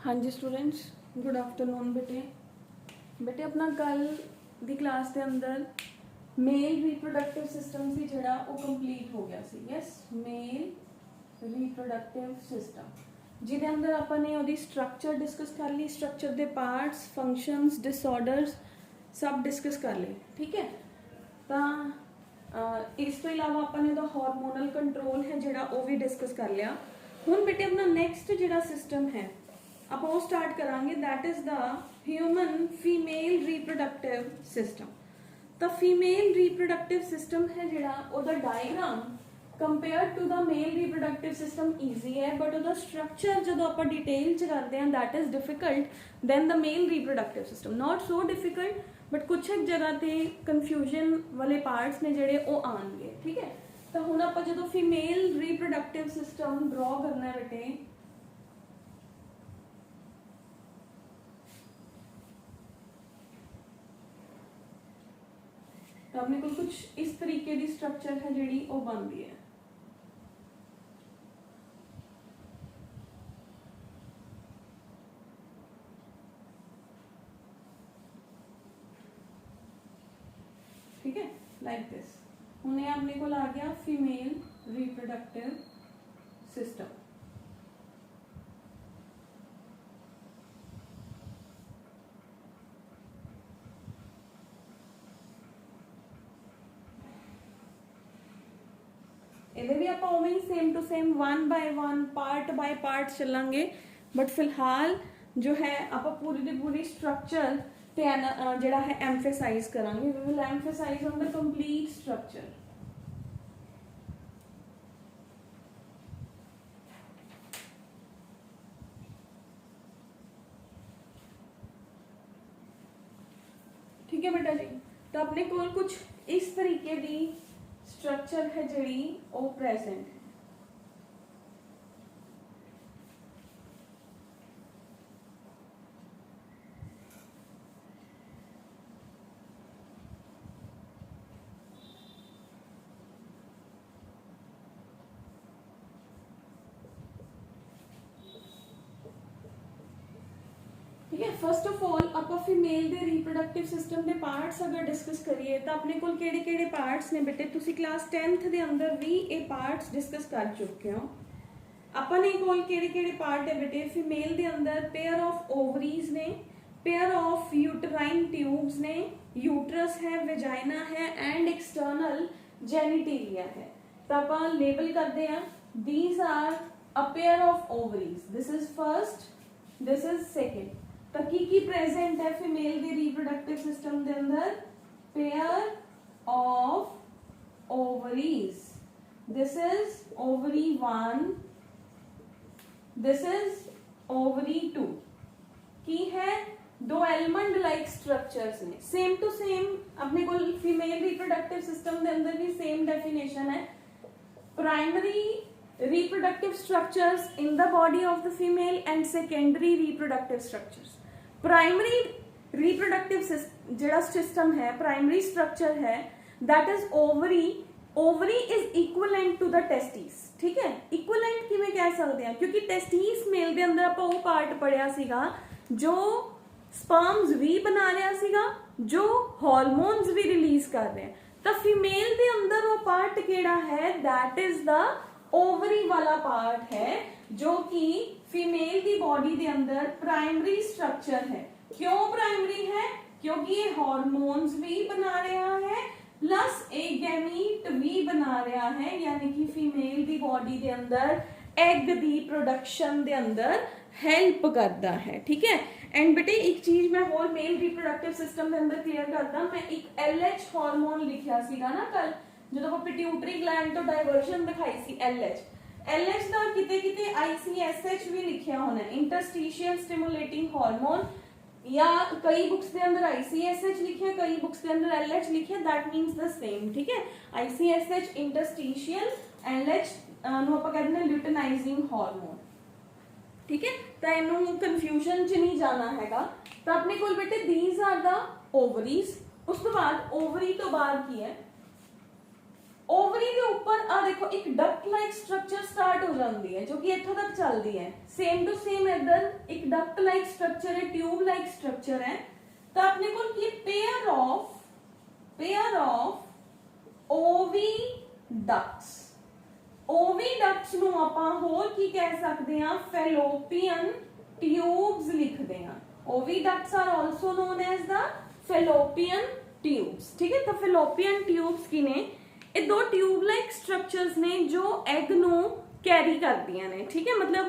हाँ जी students, good afternoon बेटे अपना कल दी क्लास के अंदर मेल रिप्रोडक्टिव सिस्टम सी जड़ा वो कंप्लीट हो गया सी। यस, मेल रिप्रोडक्टिव सिस्टम जिहदे अंदर आपां ने उहदी स्ट्रक्चर डिस्कस कर ली, स्ट्रक्चर दे पार्ट्स, फंक्शनस, डिसऑर्डर्स सब डिस्कस कर लिए। ठीक है, तो इस तो इलावा आपां ने उहदा हार्मोनल कंट्रोल है जिहड़ा वो भी डिस्कस कर लिया। हुण बेटे अपना नेक्स्ट जिहड़ा सिस्टम है आप वो स्टार्ट करांगे, that is the human female reproductive system. तो फीमेल रिप्रोडक्टिव सिस्टम है जिहड़ा ओदा diagram compare to the male reproductive system easy है, बट ओदा स्ट्रक्चर जो आप डिटेल च करते हैं that is difficult then the male reproductive system. Not so difficult but कुछ एक जगह पे कंफ्यूजन वाले पार्ट्स ने जिहड़े वो आएंगे। ठीक है, तो हुण आपां जदों फीमेल रिप्रोडक्टिव सिस्टम ड्रॉ करना है बेटे, तो अपने को कुछ इस तरीके की स्ट्रक्चर है जिहड़ी वो बनती है। ठीक है, लाइक दिस। हुणे अपने को आ गया फीमेल रिप्रोडक्टिव सिस्टम। ਇਹਦੇ ਵੀ ਆਪਾਂ ਉਵੇਂ ਹੀ same to same one by one part by part चलांगे, बट फिलहाल जो है आप पूरी दी पूरी स्ट्रक्चर ते जिहड़ा है एम्फेसाइज करांगे। We will emphasise on the complete structure. ठीक है बेटा जी, तो अपने को कुछ इस तरीके की स्ट्रक्चर है जिहड़ी वो प्रेजेंट है। ठीक है, फर्स्ट ऑफ ऑल आप फीमेल दे रिप्रोडक्टिव सिस्टम दे पार्ट्स अगर डिस्कस करिए तो अपने को केड़े-केड़े पार्ट्स ने बेटे, तुसी क्लास 10th दे अंदर भी ये पार्ट्स डिस्कस कर चुके हो। अपने कोल केड़े-केड़े पार्ट है बेटे, फीमेल दे अंदर पेयर ऑफ ओवरीज ने, पेयर ऑफ यूटराइन ट्यूब्स ने, यूट्रस है, वेजाइना है एंड एक्सटर्नल जेनिटेलिया है। तो आप लेबल करते हैं, these are a pair of ovaries, this is first, this is second. तो की प्रेजेंट है फीमेल के रिप्रोडक्टिव सिस्टम के अंदर, pair of ovaries, this is ovary 1, this is ovary 2। की है दो एलिमेंट लाइक स्ट्रक्चर्स ने, सेम टू सेम अपने को फीमेल रिप्रोडक्टिव सिस्टम के अंदर भी सेम डेफिनेशन है। Primary reproductive structures in the body of the female and secondary reproductive structures. Primary reproductive ਜਿਹੜਾ system है, primary structure है, that is ovary. Ovary is equivalent to the testes. ठीक है, equivalent किਵੇਂ ਕਹਿ ਸਕਦੇ हैं, क्योंकि testes मेल ਦੇ अंदर ਆਪਾਂ ਉਹ part ਪੜਿਆ ਸੀਗਾ जो sperms ਵੀ ਬਣਾ ਰਿਹਾ ਸੀਗਾ, जो hormones भी release कर रहे हैं। ਤਾਂ फीमेल ਦੇ अंदर वो part ਕਿਹੜਾ है, that is the ओवरी वाला पार्ट है जो कि फीमेल की बॉडी के अंदर प्राइमरी स्ट्रक्चर है। क्यों प्राइमरी है, क्योंकि ये हार्मोन्स भी बना रहा है प्लस एक गैमीट भी बना रहा है, यानी कि फीमेल की बॉडी के अंदर एग दी प्रोडक्शन के अंदर हेल्प करता है। ठीक है, एंड बेटे एक चीज मैं होल मेल रिप्रोडक्टिव सिस्टम के अंदर क्लियर करता, मैं एक LH हार्मोन लिखा सीगा ना कल जो आप पिट्यूटरी ग्लैंड तो डाइवर्जन दिखाई सी LH का किते ICSH भी लिखा होना, इंटरस्टिशियल स्टिमुलेटिंग हार्मोन, या कई बुक्स के अंदर ICSH लिखे, कई बुक्स के अंदर LH लिखे, दैट मींस द सेम। ठीक है, ICSH इंटरस्टिशियल, LH नु आप कहते हैं ल्यूटेनाइजिंग हार्मोन। ठीक है, तो इनू कंफ्यूजन च नहीं जाना हैगा। तो अपने को बेटे दीज आर द ओवरीज। उस तो बाद ओवरी तो बाद की है ओवरी के ऊपर आ देखो एक डक्ट लाइक स्ट्रक्चर स्टार्ट हो जाती है जो कि इथों तक चलती है, सेम टू सेम इधर एक डक्ट लाइक स्ट्रक्चर है, ट्यूब लाइक स्ट्रक्चर है। तो अपने को ये पेयर ऑफ ओवीडक्ट्स, ओवीडक्ट्स ਨੂੰ ਆਪਾਂ ਹੋਰ ਕੀ ਕਹਿ ਸਕਦੇ ਹਾਂ, ਫੈਲੋਪੀਅਨ ट्यूब्स लिखते हैं। Oviducts are also known as the fallopian tubes, ठीक है। तो फैलोपियन ट्यूब्स की ने ये दो ट्यूब लाइक स्ट्रक्चर्स ने जो एग नू कैरी करदियां ने, ठीक है। मतलब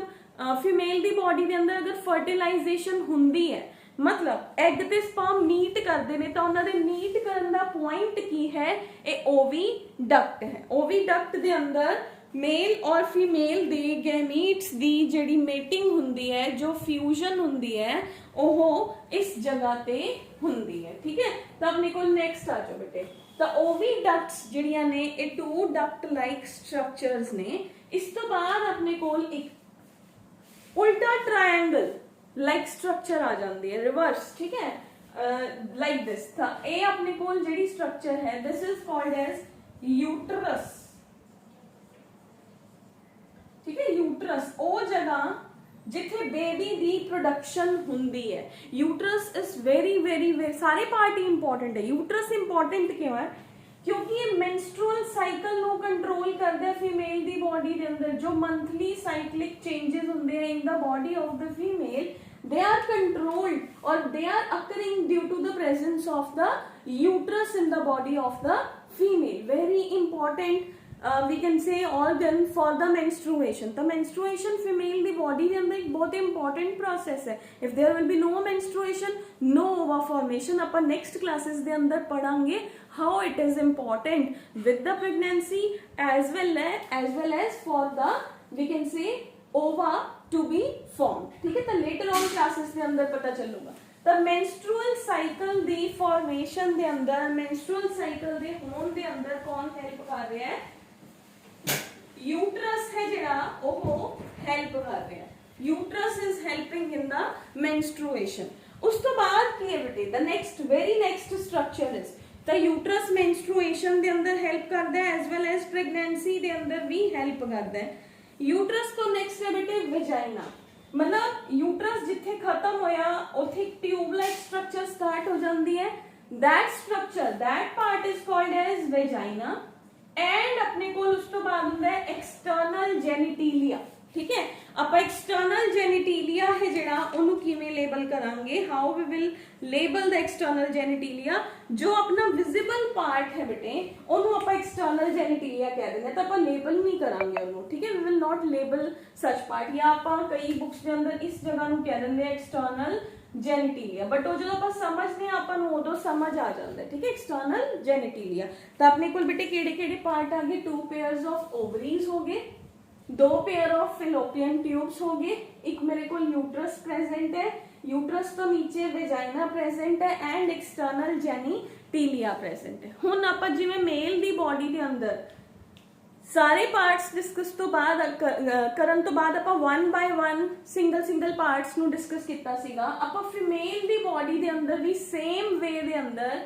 फीमेल दी बॉडी दे अंदर अगर फर्टिलाइजेशन हुंदी है, मतलब एग ते स्पर्म मीट करते हैं, तो उन्होंने मीट करने का पॉइंट की है, ये ओवीडक्ट है। ओवीडक्ट दे अंदर मेल और फीमेल दे गैमीट्स दी जेडी मेटिंग हुंदी है, जो फ्यूजन हुंदी है, ओहो इस जगह ते हुंदी है, ठीक है। तो अपने को नेक्स्ट आ जाओ बेटे। तो ओवीडक्ट्स जिहड़ियां ने ये टू डक्ट लाइक स्ट्रक्चर्स ने। इस तो बाद अपने को एक उल्टा ट्रायंगल लाइक स्ट्रक्चर आ जाती है, रिवर्स, ठीक है, लाइक दिस। तो ये अपने को जिहड़ी स्ट्रक्चर है, this is called as uterus, ठीक है। यूटरस ओ जगह जिथे बेबी दी प्रोडक्शन हुंदी है। Uterus is very very very, सारे पार्ट ही इंपॉर्टेंट है। यूटरस इंपॉर्टेंट क्यों है, क्योंकि ये मेंस्ट्रुअल साइकिल नो कंट्रोल करता है फीमेल दी बॉडी के अंदर। जो मंथली साइक्लिक चेंजेस होंगे in the body of the female, they are controlled or they are occurring due to the presence of the uterus in the body of the female. Very important we can say organ for the menstruation. The menstruation female the body के अंदर एक बहुत important process है. If there will be no menstruation, no ova formation. Upon next classes दे अंदर पढ़ांगे how it is important with the pregnancy as well as for the we can say ova to be formed, ठीक है। तो later on classes दे अंदर पता चलूगा। तो menstrual cycle दी formation दे अंदर, menstrual cycle दे होने दे अंदर कौन help कर रहा है, यूट्रस है जिहड़ा ओहो हेल्प कर रहा है। Uterus is helping in the menstruation. उस तो बाद की है बेटे, the next very next structure is the uterus menstruation दे अंदर हेल्प करदा है एज वेल एज प्रेगनेंसी दे अंदर भी हेल्प करदा है। यूट्रस तो नेक्स्ट है बेटे वेजाइना, मतलब यूट्रस जिथे खत्म होया उथे एक ट्यूब लाइक स्ट्रक्चर स्टार्ट हो जाती है। That structure that part is called as vagina. And अपने को उस तो बाद होता है एक्सटर्नल जेनिटिलिया, ठीक है। आप एक्सटर्नल जेनिटिलिया है जिहड़ा ओनू किवें लेबल करांगे, how we will label the external genitalia. जो अपना विजिबल पार्ट है बेटे ओनू आप एक्सटर्नल जेनिटिलिया कह देंगे, तो आप लेबल नहीं करांगे ओनू, ठीक है। We will not label such part, या आप कई बुक्स के अंदर इस जगह नू कह देंगे एक्सटर्नल जेनिटिलिया, बट वो जो आप समझने अपन उदो समझ आ जाता है, ठीक है। एक्सटर्नल जेनिटिलिया। तो अपने को बेटे केड़े पार्ट आ गए, 2 पेयर्स ऑफ ओवरीज हो गए, 2 पेयर ऑफ फिलोपियन ट्यूब्स हो गए, एक मेरे को यूट्रस प्रेजेंट है, यूट्रस तो नीचे वेजाइना प्रेजेंट है एंड एक्सटर्नल जेनिटिलिया प्रेजेंट है। हुण आप जिवें मेल दी बॉडी के अंदर सारे पार्ट्स डिस्कस तो बाद करन तो बाद आप 1 by 1 सिंगल पार्ट्स नू डिस्कस किया सीगा। आप फीमेल दी बॉडी दे अंदर भी सेम वे दे अंदर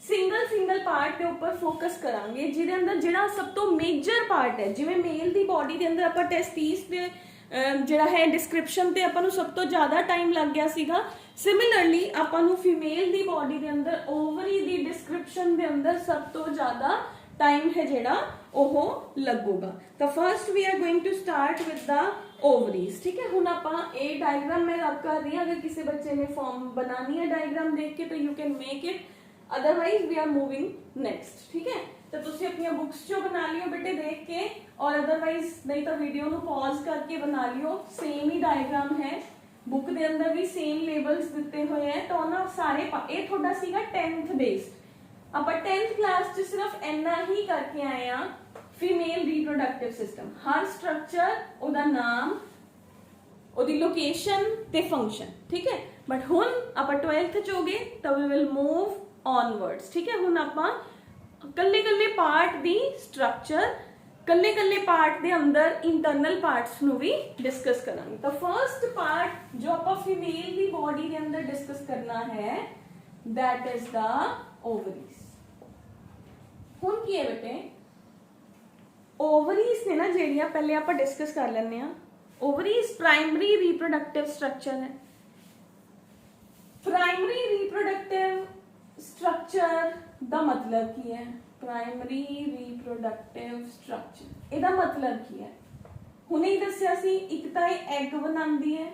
सिंगल पार्ट के ऊपर फोकस करांगे, जिहदे अंदर जिहड़ा सब तो मेजर पार्ट है, जिवें मेल दी बॉडी दे अंदर आप टेस्टिस दे जिहड़ा है डिस्क्रिप्शन ते आपां नू सब तो ज्यादा टाइम लग गया सीगा। सिमिलरली आपां नू फीमेल दी बॉडी दे अंदर ओवरी दी डिस्क्रिप्शन दे अंदर सब तो ज्यादा टाइम है जिहड़ा ओहो लगूगा। तो first we are going to start with the ovaries, ठीक है। हुण आपां ए डायग्राम मैं रब कर रही हूं, अगर किसी बच्चे ने फॉर्म बनानी है डायग्राम देख के तो you can make it, otherwise we are moving next, ठीक है। तो तुसी अपनी बुक्स चो बना लियो बेटे देख के, और अदरवाइज नहीं तो वीडियो नू पॉज करके बना लियो। सेम ही डायग्राम है, बुक दे अंदर भी सेम लेबल्स दिते हुए हैं। तो ना सारे ये थोड़ा सीगा 10th बेस्ड, आप 10th क्लास च सिर्फ इन्ना ही करके आए हैं, फीमेल रिप्रोडक्टिव सिस्टम, हर स्ट्रक्चर ओदा नाम ओदी लोकेशन ते फंक्शन, ठीक है। बट हुण आप 12th च हो गए तो वी विल मूव ऑनवर्ड्स, ठीक है। हुण आप कल्ले पार्ट दी स्ट्रक्चर, कल्ले पार्ट दे अंदर इंटरनल पार्ट्स नू भी डिस्कस करांगे। तो फर्स्ट पार्ट जो आप फीमेल दी बॉडी दे अंदर डिस्कस करना है दैट इज द ओवरीज। हुण की है बेटे, ओवरीज ने ना ਜਿਹੜੀਆਂ पहले ਆਪਾਂ डिस्कस कर ਲੈਂਦੇ ਆ। ओवरीज प्राइमरी रिप्रोडक्टिव स्ट्रक्चर है। प्राइमरी रिप्रोडक्टिव स्ट्रक्चर ਦਾ मतलब ਕੀ ਹੈ? प्राइमरी रिप्रोडक्टिव स्ट्रक्चर ਇਹਦਾ मतलब ਕੀ ਹੈ? ਹੁਣੇ ਹੀ ਦੱਸਿਆ ਸੀ, ਇੱਕ ਤਾਂ ਇਹ ਐਗ ਬਣਾਉਂਦੀ ਹੈ,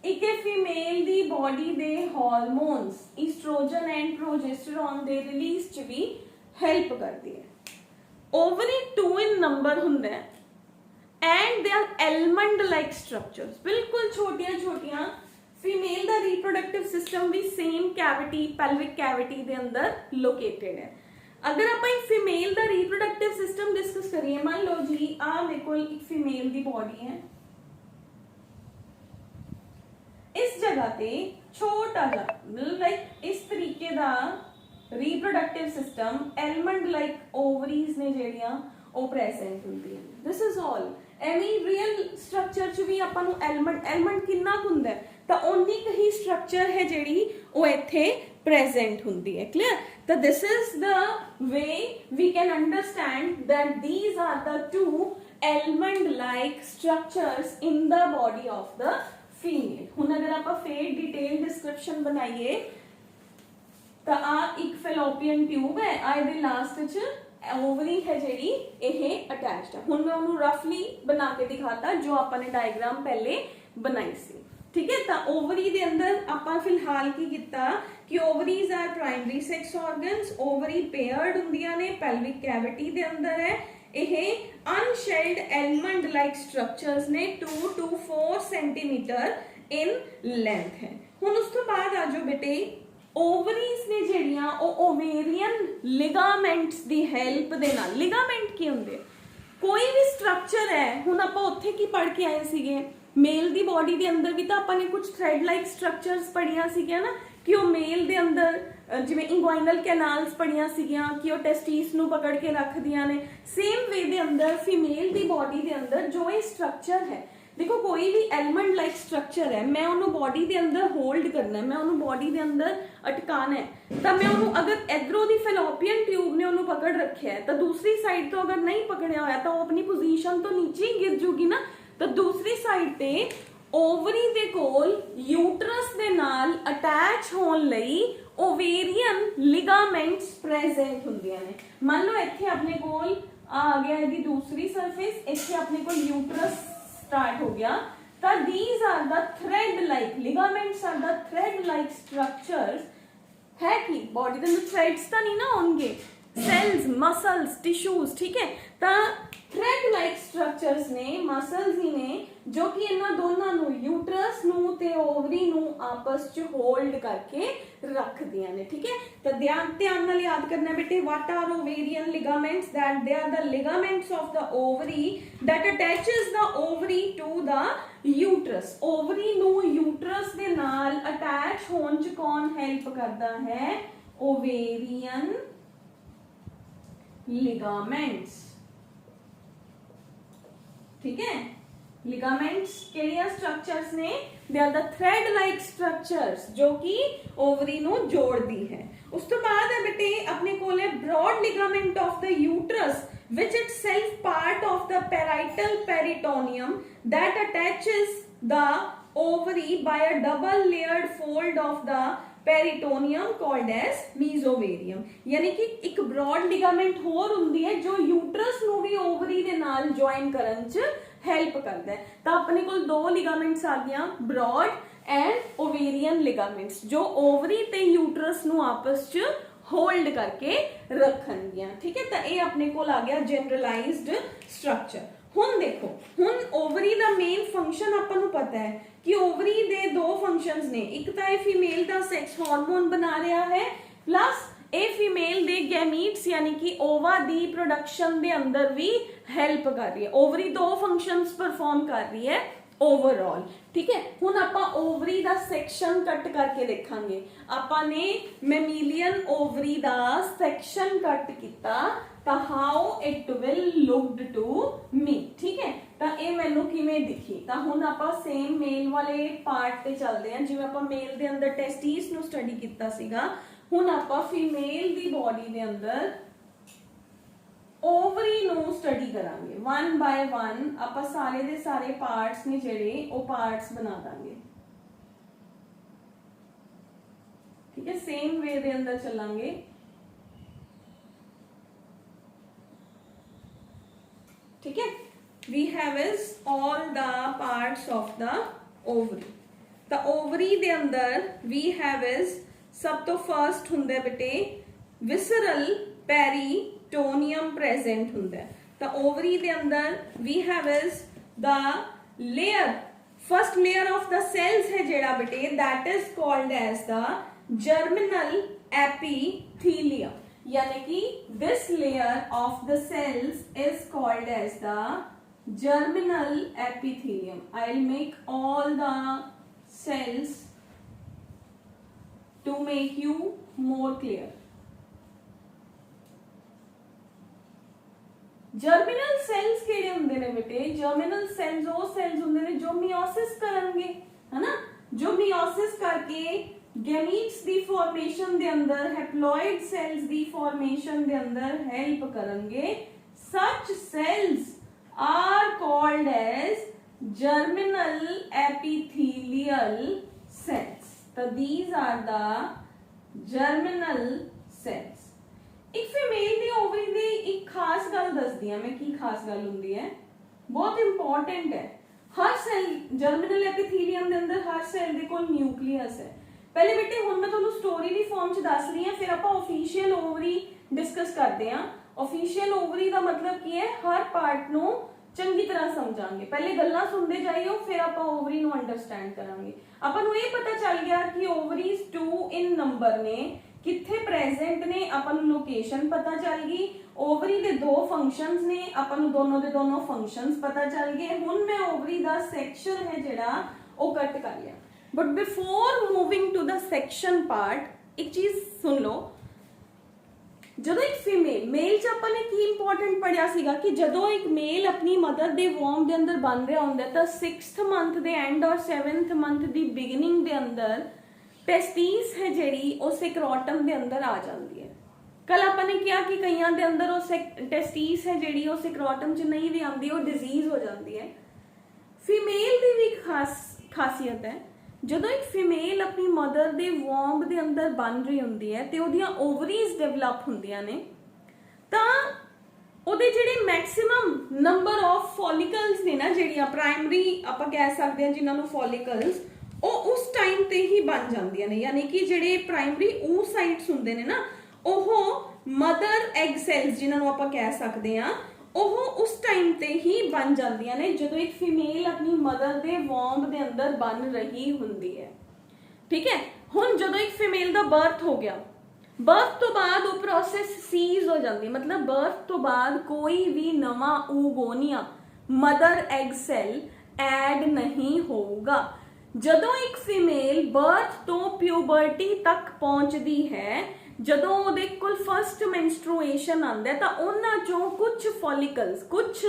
ਇੱਕ ਇਹ ਫੀਮੇਲ ਦੀ ਬੋਡੀ ਦੇ ਹਾਰਮੋਨਸ ਈਸਟ੍ਰੋਜਨ ਐਂਡ ਪ੍ਰੋਜੈਸਟਰੋਨ ਦੇ ਰਿਲੀਜ਼ ਚ ਵੀ ਹੈਲਪ ਕਰਦੀ ਹੈ। ओवरी 2 in number ਹੁੰਦਾ ਹੈ and they are almond like structures, बिल्कुल छोटियां छोटियां। फीमेल ਦਾ reproductive system भी same cavity pelvic cavity ਦੇ ਅੰਦਰ located है। अगर ਆਪਾਂ ਇੱਕ फीमेल ਦਾ reproductive system discuss करिए, मान लो जी ਆ ਮੇਰੇ ਕੋਲ ਇੱਕ फीमेल ਦੀ body है, इस जगह पे छोटा सा लाइक इस तरीके ਦਾ reproductive system element like ovaries ने ਜਿਹੜੀਆਂ ਉਹ ਪ੍ਰੈਜ਼ੈਂਟ ਹੁੰਦੀਆਂ। This is all. ਐਵੇਂ ਰੀਅਲ ਸਟਰਕਚਰ ਚ ਵੀ ਆਪਾਂ ਨੂੰ ਐਲਮੰਡ ਕਿੰਨਾ ਕੁ ਹੁੰਦਾ ਤਾਂ ਓਨੀ ਕੁ ਹੀ ਸਟਰਕਚਰ ਹੈ ਜਿਹੜੀ ਉਹ ਇੱਥੇ ਪ੍ਰੈਜ਼ੈਂਟ ਹੁੰਦੀ ਹੈ। ਕਲੀਅਰ? ਤਾਂ this is the way we can understand that these are the two almond like structures in the body of the female। ਹੁਣ ਅਗਰ ਆਪਾਂ ਫੇਰ ਡਿਟੇਲ ਡਿਸਕ੍ਰਿਪਸ਼ਨ ਬਣਾਈਏ ਤਾਂ ਆ ਇੱਕ ਫੈਲੋਪੀਅਨ ਟਿਊਬ ਹੈ, ਆ ਇਹਦੇ ਲਾਸਟ ਚ ओवरी है ਜਿਹੜੀ ਇਹ ਅਟੈਚਡ ਹੈ। ਹੁਣ ਮੈਂ ਉਹਨੂੰ ਰਫਲੀ ਬਣਾ ਕੇ ਦਿਖਾਤਾ ਜੋ ਆਪਾਂ ਨੇ ਡਾਇਗਰਾਮ ਪਹਿਲੇ ਬਣਾਈ ਸੀ। ਠੀਕ ਹੈ? ਤਾਂ ओवरी ਦੇ ਅੰਦਰ ਆਪਾਂ ਫਿਲਹਾਲ ਕੀ ਕੀਤਾ ਕਿ ovaries are primary sex organs. Ovary paired ਹੁੰਦੀਆਂ ਨੇ, ਪੈਲਵਿਕ ਕੈਵਿਟੀ ਦੇ ਅੰਦਰ ਹੈ। ਇਹ ਅਨਸ਼ੈਲਡ ਐਲਮੰਡ ਲਾਈਕ ਸਟਰਕਚਰਸ ਨੇ 2 to 4 ਸੈਂਟੀਮੀਟਰ ਇਨ ਲੈਂਥ ਹੈ। ਹੁਣ ਉਸ ਤੋਂ ਬਾਅਦ ਆ ਜਾਓ ਬੇਟੇ, ओवरीज ने ਜਿਹੜੀਆਂ ਉਹ ओवेरियन ਲਿਗਾਮੈਂਟਸ ਦੀ ਹੈਲਪ ਦੇ ਨਾਲ। ਲਿਗਾਮੈਂਟ ਕੀ ਹੁੰਦੇ? ਕੋਈ ਵੀ ਸਟਰਕਚਰ ਹੈ, ਹੁਣ ਆਪਾਂ ਉੱਥੇ ਕੀ ਪੜ੍ਹ ਕੇ ਆਏ ਸੀਗੇ, ਮੇਲ ਦੀ ਬੋਡੀ ਦੇ ਅੰਦਰ ਵੀ ਤਾਂ ਆਪਾਂ ਨੇ ਕੁਝ ਥ੍ਰੈਡ ਲਾਈਕ ਸਟਰਕਚਰਸ ਪੜ੍ਹੀਆਂ ਸੀਗੀਆਂ ਨਾ, ਕਿ ਉਹ ਮੇਲ ਦੇ ਅੰਦਰ ਜਿਵੇਂ ਇੰਗੁਆਇਨਲ ਕੈਨਾਲਸ ਪੜ੍ਹੀਆਂ ਸੀਗੀਆਂ ਕਿ ਉਹ ਟੈਸਟਿਸ ਨੂੰ ਪਕੜ ਕੇ ਰੱਖਦੀਆਂ ਨੇ। ਸੇਮ ਵੇ ਦੇ ਅੰਦਰ ਫੀਮੇਲ ਦੀ ਬੋਡੀ ਦੇ ਅੰਦਰ ਜੋ ਇਹ ਸਟਰਕਚਰ ਹੈ, देखो कोई भी एलिमेंट लाइक स्ट्रक्चर है, मैं उन्होंने बॉडी के अंदर होल्ड करना है, मैं उन्होंने बॉडी के अंदर अटकाना है, तो मैं उन्होंने अगर इधरों दी फैलोपियन ट्यूब ने उन्होंने पकड़ रखा है तो दूसरी साइड तो अगर नहीं पकड़िया होया तो वो अपनी पोजीशन तो नीचे ही गिर जूगी ना। तो दूसरी साइड ते ओवरी दे कोल यूट्रस दे नाल अटैच होने लई ओवेरियन लिगामेंट्स प्रेजेंट हुंदियां ने। मान लो इत्थे अपने कोल आ गया इहदी दूसरी सरफेस, इत्थे अपने कोल यूट्रस स्टार्ट हो गया। तो these are the thread like ligaments are the thread like structures है कि बॉडी के अंदर थ्रेड्स तो नहीं ना होंगे, सेल्स मसल्स टिश्यूज। ठीक है? तो थ्रेड लाइक स्ट्रक्चर्स ने मसल्स ही ने जो कि इन्हां दोनों ਨੂੰ यूट्रस ਨੂੰ ਤੇ ओवरी ਨੂੰ आपस ਚ होल्ड करके रख दिया ने। ठीक है? तो ध्यान नाल याद करना बेटे, what are ovarian ligaments? that they are the ligaments of the ovary that attaches the ovary to the uterus। ovary ਨੂੰ uterus ਦੇ ਨਾਲ attach ਹੋਣ ਚ ਕੌਣ help ਕਰਦਾ ਹੈ? ovarian ligaments। ठीक है? लिगामेंट्स केड़िया स्ट्रक्चर्स ने? They are the thread like structures जो कि ओवरी नु जोड़दी है। उस तो बाद है बेटे अपने कोल है broad ligament of the uterus which itself part of the parietal peritoneum that attaches the ovary by a double layered fold of the peritoneum called as mesovarium. यानी कि एक ब्रॉड लिगामेंट होर हुंदी है जो यूट्रस ਨੂੰ ਵੀ ओवरी ਦੇ ਨਾਲ ਜੁਆਇਨ ਕਰਨ ਚ हेल्प करता है। तो अपने को दो लिगामेंट्स आ गया, ब्रॉड एंड ओवेरियन लिगामेंट्स जो ओवरी ते यूट्रस ਨੂੰ आपस ਚ होल्ड करके रखणगियां। ठीक है? तो ये अपने को आ गया जनरलाइज्ड स्ट्रक्चर। ਹੁਣ ਦੇਖੋ, ਹੁਣ ओवरी ਦਾ ਮੇਨ ਫੰਕਸ਼ਨ ਆਪਾਂ ਨੂੰ ਪਤਾ ਹੈ ਕਿ ओवरी ਦੇ ਦੋ ਫੰਕਸ਼ਨਸ ਨੇ, ਇੱਕ ਤਾਂ ਇਹ ਫੀਮੇਲ ਦਾ ਸੈਕਸ ਹਾਰਮੋਨ ਬਣਾ ਰਿਹਾ ਹੈ, ਪਲੱਸ ਇਹ ਫੀਮੇਲ ਦੇ ਗੈਮੀਟਸ यानी कि ओवा ਦੀ ਪ੍ਰੋਡਕਸ਼ਨ ਦੇ ਅੰਦਰ ਵੀ ਹੈਲਪ ਕਰ ਰਹੀ ਹੈ। ओवरी ਦੋ ਫੰਕਸ਼ਨਸ ਪਰਫਾਰਮ ਕਰ ਰਹੀ ਹੈ ओवरऑल। ठीक है? ਹੁਣ ਆਪਾਂ ओवरी ਦਾ ਸੈਕਸ਼ਨ ਕੱਟ ਕਰਕੇ ਦੇਖਾਂਗੇ। ਆਪਾਂ ਨੇ ਮੈਮੀਲੀਅਨ ओवरी ਦਾ ਸੈਕਸ਼ਨ ਕੱਟ ਕੀਤਾ ਤਾਂ how it will looked to me. ठीक है? ਤਾਂ ਇਹ ਮੈਨੂੰ ਕਿਵੇਂ ਦਿਖੀ? ਤਾਂ ਹੁਣ ਆਪਾਂ ਸੇਮ ਮੇਲ ਵਾਲੇ ਪਾਰਟ ਤੇ ਚੱਲਦੇ ਹਾਂ। ਜਿਵੇਂ ਆਪਾਂ ਮੇਲ ਦੇ ਅੰਦਰ ਟੈਸਟਿਸ ਨੂੰ ਸਟੱਡੀ ਕੀਤਾ ਸੀਗਾ, ਹੁਣ ਆਪਾਂ ਫੀਮੇਲ ਦੀ ਬੋਡੀ ਦੇ ਅੰਦਰ ओवरी नू स्टडी करांगे वन बाय वन, आपां सारे दे सारे पार्ट्स ने जेड़े ओ पार्ट्स बना दांगे। ठीक है, सेम वे दे अंदर चलांगे। ठीक है, we have is all the parts of the ovary. The ovary दे अंदर वी हैव इज सब तो फर्स्ट हुंदा बेटे विसरल पेरिटोनियम प्रेजेंट हुंदा है। द ओवरी दे अंदर we have is the layer, first layer of the cells है जेड़ा बेटे that is called as the germinal epithelium, यानी कि this layer of the cells is called as the germinal epithelium. I'll make all the cells to make you more clear. Germinal cells केड़े हुंदे ने बेटे? Germinal cells वो sales हुंदे ने जो मियोसिस करनगे, है ना, जो मियोसिस करके गैमीट्स दी फॉर्मेशन दे अंदर, हैप्लॉइड सेल्स दी फॉर्मेशन दे अंदर हेल्प करनगे। Such cells are called as germinal epithelial cells. So these are the germinal cells. एक फीमेल दी ओवरी दी एक खास गल दसदी हां मैं, की खास गल हुंदी है, बहुत इंपॉर्टेंट है। हर सेल जर्मिनल एपिथेलियम दे अंदर हर सेल दे कोल न्यूक्लियस है। पहले बेटे हुण मैं तुहानू स्टोरी दी फॉर्म च दस रही हां, फिर आपां ऑफिशियल ओवरी डिस्कस करदे हां। ऑफिशियल ओवरी का मतलब की है, हर पार्ट नू चंगी तरह समझांगे। पहले गल्लां सुनते जाइयो, फिर आपां ओवरी नू अंडरस्टैंड करांगे। आपां नू ये पता चल गया कि ओवरीज 2 इन नंबर ने, किथे प्रेजेंट ने, आपां नू लोकेशन पता चल गई। ओवरी दे 2 फंक्शंस ने, आपां नू दोनों दे दोनों फंक्शंस पता चल गए। हुण मैं ओवरी दा सेक्शन है जिहड़ा ओ कट कर लिया। But before moving to the section part एक चीज सुन लो, ਜਦੋਂ ਇੱਕ ਫੀਮੇਲ, ਮੇਲ ਚ ਆਪਾਂ ਨੇ ਕੀ ਇੰਪੋਰਟੈਂਟ ਪੜਿਆ ਸੀਗਾ ਕਿ ਜਦੋਂ ਇੱਕ ਮੇਲ ਆਪਣੀ ਮਦਰ ਦੇ ਵੋਮ ਦੇ ਅੰਦਰ ਬਣ ਰਿਹਾ ਹੁੰਦਾ ਤਾਂ 6th ਮੰਥ ਦੇ ਐਂਡ ਔਰ 7th ਮੰਥ ਦੀ ਬਿਗਨਿੰਗ ਦੇ ਅੰਦਰ ਟੈਸਟਿਸ ਹੈ ਜਿਹੜੀ ਉਹ ਸੈਕਰੋਟਮ ਦੇ ਅੰਦਰ ਆ ਜਾਂਦੀ ਹੈ। ਕੱਲ ਆਪਾਂ ਨੇ ਕਿਹਾ ਕਿ ਕਈਆਂ ਦੇ ਅੰਦਰ ਉਹ ਟੈਸਟਿਸ ਹੈ ਜਿਹੜੀ ਉਹ ਸੈਕਰੋਟਮ ਚ ਨਹੀਂ ਵੀ ਆਉਂਦੀ, ਉਹ ਡਿਜ਼ੀਜ਼ ਹੋ ਜਾਂਦੀ ਹੈ। ਫੀਮੇਲ ਦੀ ਵੀ ਖਾਸੀਅਤ ਹੈ, ਜਦੋਂ ਇੱਕ ਫੀਮੇਲ ਆਪਣੀ ਮਦਰ ਦੇ ਵੋਮ ਦੇ ਅੰਦਰ ਬਣ ਰਹੀ ਹੁੰਦੀ ਹੈ ਤੇ ਉਹਦੀਆਂ ਓਵਰੀਜ਼ ਡਿਵੈਲਪ ਹੁੰਦੀਆਂ ਨੇ, ਤਾਂ ਉਹਦੇ ਜਿਹੜੇ ਮੈਕਸਿਮਮ ਨੰਬਰ ਆਫ ਫੋਲਿਕਲਸ ਨੇ ਨਾ, ਜਿਹੜੀਆਂ ਪ੍ਰਾਇਮਰੀ ਆਪਾਂ ਕਹਿ ਸਕਦੇ ਹਾਂ ਜਿਨ੍ਹਾਂ ਨੂੰ ਫੋਲਿਕਲਸ, ਉਹ ਉਸ ਟਾਈਮ ਤੇ ਹੀ ਬਣ ਜਾਂਦੀਆਂ ਨੇ। ਯਾਨੀ ਕਿ ਜਿਹੜੇ ਪ੍ਰਾਇਮਰੀ ਓਸਾਈਟਸ ਹੁੰਦੇ ਨੇ ਨਾ, ਉਹ ਮਦਰ ਐਗ ਸੈਲਸ ਜਿਨ੍ਹਾਂ ਨੂੰ ਆਪਾਂ ਕਹਿ ਸਕਦੇ ਹਾਂ, ਉਹ ਉਸ ਟਾਈਮ ਤੇ ਹੀ ਬਣ ਜਾਂਦੀਆਂ ਨੇ ਜਦੋਂ ਇੱਕ ਫੀਮੇਲ ਆਪਣੀ ਮਦਰ ਦੇ ਵੋਮ ਦੇ ਅੰਦਰ ਬਣ ਰਹੀ ਹੁੰਦੀ ਹੈ। ਠੀਕ ਹੈ, ਹੁਣ ਜਦੋਂ ਇੱਕ ਫੀਮੇਲ ਦਾ ਬਰਥ ਹੋ ਗਿਆ, ਬਰਥ ਤੋਂ ਬਾਅਦ ਉਹ ਪ੍ਰੋਸੈਸ ਸੀਜ਼ ਹੋ ਜਾਂਦੀ, ਮਤਲਬ ਬਰਥ ਤੋਂ ਬਾਅਦ ਕੋਈ ਵੀ ਨਵਾਂ ਓਗੋਨੀਆ ਮਦਰ ਐਗ ਸੈਲ ਐਡ ਨਹੀਂ ਹੋਊਗਾ। ਜਦੋਂ ਇੱਕ ਫੀਮੇਲ ਬਰਥ ਤੋਂ ਪਿਊਬਰਟੀ ਤੱਕ ਪਹੁੰਚਦੀ ਹੈ, ਜਦੋਂ ਉਹਦੇ ਕੋਲ ਫਸਟ ਮੈਂਸਟਰੂਏਸ਼ਨ ਆਉਂਦਾ ਤਾਂ ਉਹਨਾਂ ਚੋਂ ਕੁਝ ਫੋਲਿਕਲਸ, ਕੁਝ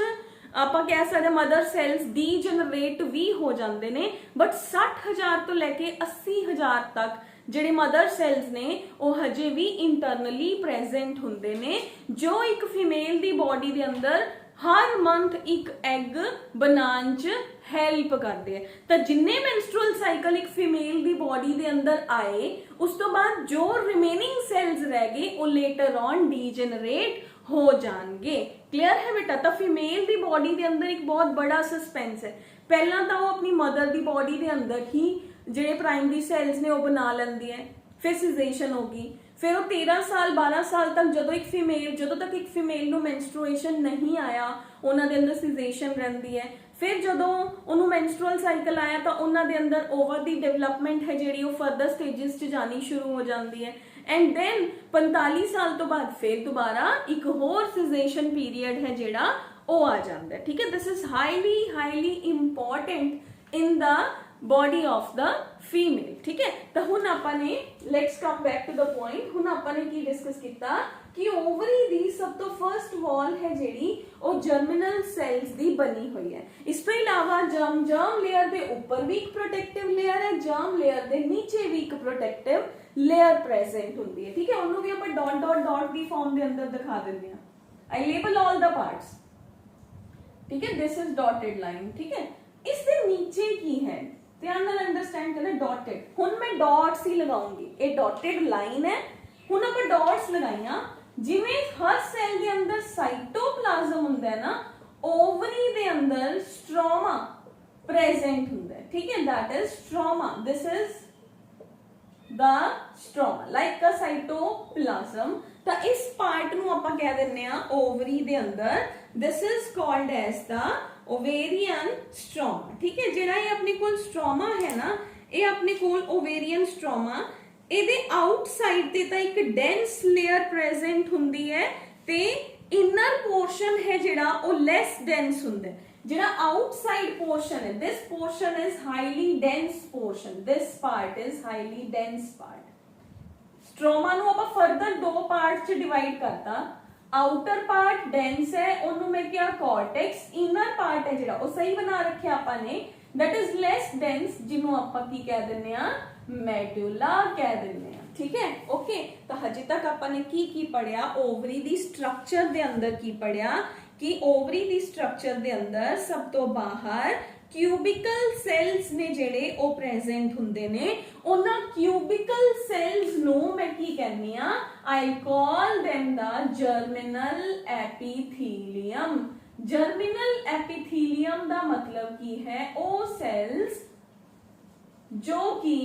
ਆਪਾਂ ਕਹਿ ਸਕਦੇ ਮਦਰ ਸੈਲਸ ਡੀਜਨਰੇਟ ਵੀ ਹੋ ਜਾਂਦੇ ਨੇ। ਬਟ 60,000 ਤੋਂ ਲੈ ਕੇ 80,000 ਤੱਕ ਜਿਹੜੇ ਮਦਰ ਸੈਲਸ ਨੇ ਉਹ ਹਜੇ ਵੀ ਇੰਟਰਨਲੀ ਪ੍ਰੈਜ਼ੈਂਟ ਹੁੰਦੇ ਨੇ, ਜੋ ਇੱਕ ਫੀਮੇਲ ਦੀ ਬੋਡੀ ਦੇ ਅੰਦਰ ਹਰ ਮੰਥ ਇੱਕ ਐਗ ਬਣਾਉਣ 'ਚ ਹੈਲਪ ਕਰਦੇ ਆ। ਤਾਂ ਜਿੰਨੇ ਮੈਂਸਟਰੂਅਲ ਸਾਈਕਲ ਇੱਕ ਫੀਮੇਲ ਦੀ ਬੋਡੀ ਦੇ ਅੰਦਰ ਆਏ, ਉਸ ਤੋਂ ਬਾਅਦ ਜੋ ਰਿਮੇਨਿੰਗ ਸੈਲਸ ਰਹਿ ਗਏ ਉਹ ਲੇਟਰ ਔਨ ਡੀਜਨਰੇਟ ਹੋ ਜਾਣਗੇ। ਕਲੀਅਰ ਹੈ ਬੇਟਾ? ਤਾਂ ਫੀਮੇਲ ਦੀ ਬੋਡੀ ਦੇ ਅੰਦਰ ਇੱਕ ਬਹੁਤ ਬੜਾ ਸਸਪੈਂਸ ਹੈ। ਪਹਿਲਾਂ ਤਾਂ ਉਹ ਆਪਣੀ ਮਦਰ ਦੀ ਬੋਡੀ ਦੇ ਅੰਦਰ ਹੀ ਜਿਹੜੇ ਪ੍ਰਾਇਮਰੀ ਸੈਲਸ ਨੇ ਉਹ ਬਣਾ ਲੈਂਦੀ ਹੈ, ਫਿਰ ਸਿਜ਼ੇਸ਼ਨ ਹੋ ਗਈ, ਫਿਰ ਉਹ 13 ਸਾਲ 12 ਸਾਲ ਤੱਕ ਜਦੋਂ ਤੱਕ ਇੱਕ ਫੀਮੇਲ ਨੂੰ ਮੈਂਸਟਰੂਏਸ਼ਨ ਨਹੀਂ ਆਇਆ ਉਹਨਾਂ ਦੇ ਅੰਦਰ ਸਿਜ਼ੇਸ਼ਨ ਰਹਿੰਦੀ ਹੈ। ਫਿਰ ਜਦੋਂ ਉਹਨੂੰ ਮੈਂਸਟਰੂਅਲ ਸਾਈਕਲ ਆਇਆ ਤਾਂ ਉਹਨਾਂ ਦੇ ਅੰਦਰ ਓਵਰ ਦੀ ਡਿਵੈਲਪਮੈਂਟ ਹੈ ਜਿਹੜੀ ਉਹ ਫਰਦਰ ਸਟੇਜਸ 'ਚ ਜਾਣੀ ਸ਼ੁਰੂ ਹੋ ਜਾਂਦੀ ਹੈ। ਐਂਡ ਦੈਨ 45 ਸਾਲ ਤੋਂ ਬਾਅਦ ਫਿਰ ਦੁਬਾਰਾ ਇੱਕ ਹੋਰ ਸਿਜ਼ੇਸ਼ਨ ਪੀਰੀਅਡ ਹੈ ਜਿਹੜਾ ਉਹ ਆ ਜਾਂਦਾ ਹੈ। ਠੀਕ ਹੈ, this is highly important in the body of the female. ठीक है, तो हुण आपां ने let's come back to the point. हुण आपां ने की डिस्कस किया कि ओवरी दी सब तो फर्स्ट वॉल है जिहड़ी ओ जर्मिनल सेल्स दी बनी हुई है। इस तो इलावा जर्म लेयर दे ऊपर भी एक प्रोटेक्टिव लेयर है, जर्म लेयर दे नीचे भी एक प्रोटेक्टिव लेयर प्रेजेंट हुंदी है। ठीक है, उन्होंने भी आपां डॉट दी फॉर्म दे अंदर दिखा दिंदे हां। आई लेबल ऑल द पार्ट्स, ठीक है, दिस इज डॉटेड लाइन, ठीक है। इसके नीचे की है, ध्यान नाल अंडरस्टैंड करना, डॉटेड, हुण मैं डॉट्स ही लगाऊंगी, ये डॉटेड लाइन है, हुण आपां डॉट्स लगाइयां, जिवें हर सैल दे अंदर साइटोप्लाज्म हुंदा है ना, ओवरी दे अंदर स्ट्रोमा प्रेजेंट हुंदा है, ठीक है, that is stroma, this is the stroma like a cytoplasm. तो इस पार्ट नूं आपां कह दिंदे आ ओवरी दे अंदर, this is called as the ovarian stroma, ठीक है। जिहड़ा ये अपने कोल स्ट्रोमा है ना, ये अपने कोल ओवेरियन स्ट्रोमा, ਇਹਦੇ ਆਊਟਸਾਈਡ ਤੇ ਤਾਂ ਇੱਕ ਡੈਂਸ ਲੇਅਰ ਪ੍ਰੈਜ਼ੈਂਟ ਹੁੰਦੀ ਹੈ ਤੇ ਇਨਰ ਪੋਰਸ਼ਨ ਹੈ ਜਿਹੜਾ ਉਹ ਲੈਸ ਡੈਂਸ ਹੁੰਦਾ ਹੈ। ਜਿਹੜਾ ਆਊਟਸਾਈਡ ਪੋਰਸ਼ਨ ਹੈ, this portion is highly dense portion, this part is highly dense part। Stroma ਨੂੰ ਆਪਾਂ ਫਰਦਰ ਦੋ ਪਾਰਟਸ ਚ ਡਿਵਾਈਡ ਕਰਤਾ, ਆਊਟਰ ਪਾਰਟ ਡੈਂਸ ਹੈ, ਉਹਨੂੰ ਮੈਂ ਕਿਹਾ ਕੋਰਟੈਕਸ, ਇਨਰ ਪਾਰਟ ਹੈ ਜਿਹੜਾ ਉਹ ਸਹੀ ਬਣਾ ਰੱਖਿਆ ਆਪਾਂ ਨੇ, that is less dense, ਜਿਹਨੂੰ ਆਪਾਂ ਕੀ ਕਹਿ ਦਿੰਦੇ ਆ, ਮੈਡੂਲਾ ਕਹਿ ਦਿੰਦੇ ਆ, ਠੀਕ ਹੈ, ਓਕੇ। ਤਾਂ ਹਜੇ ਤੱਕ ਆਪਾਂ ਨੇ ਕੀ ਪੜਿਆ, ਓਵਰੀ ਦੀ ਸਟਰਕਚਰ ਦੇ ਅੰਦਰ ਕੀ ਪੜਿਆ ਕਿ ਓਵਰੀ ਦੀ ਸਟਰਕਚਰ ਦੇ ਅੰਦਰ ਸਭ ਤੋਂ ਬਾਹਰ ਕਿਊਬਿਕਲ ਸੈਲਸ ਨੇ ਜਿਹੜੇ ਉਹ ਪ੍ਰੈਜ਼ੈਂਟ ਹੁੰਦੇ ਨੇ। ਉਹਨਾਂ ਕਿਊਬਿਕਲ ਸੈਲਸ ਨੂੰ ਮੈਂ ਕੀ ਕਹਿੰਦੀ ਆ, ਆਈ ਕਾਲ them the germinal epithelium। ਜਰਮੀਨਲ epithelium ਦਾ ਮਤਲਬ ਕੀ ਹੈ, ਉਹ ਸੈਲਸ जो कि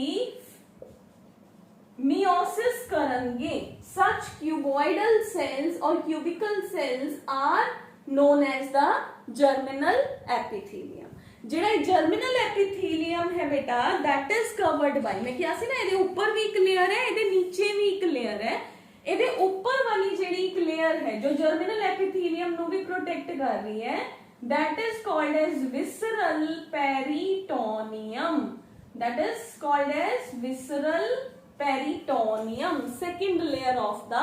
meiosis करेंगे। such cuboidal cells और cubical cells are known as the germinal epithelium। ਜਿਹੜਾ germinal epithelium है बेटा, that is covered by, मैं क्या सी ना, ਇਹਦੇ ਉੱਪਰ ਵੀ ਇੱਕ ਲੇਅਰ ਹੈ, ਇਹਦੇ ਨੀਚੇ ਵੀ ਇੱਕ ਲੇਅਰ ਹੈ। ਇਹਦੇ ਉੱਪਰ ਵਾਲੀ ਜਿਹੜੀ ਇੱਕ ਲੇਅਰ ਹੈ ਜੋ germinal epithelium ਨੂੰ ਵੀ ਪ੍ਰੋਟੈਕਟ ਕਰ ਰਹੀ ਹੈ, that is called as visceral peritoneum। that is called as visceral peritoneum, second layer of the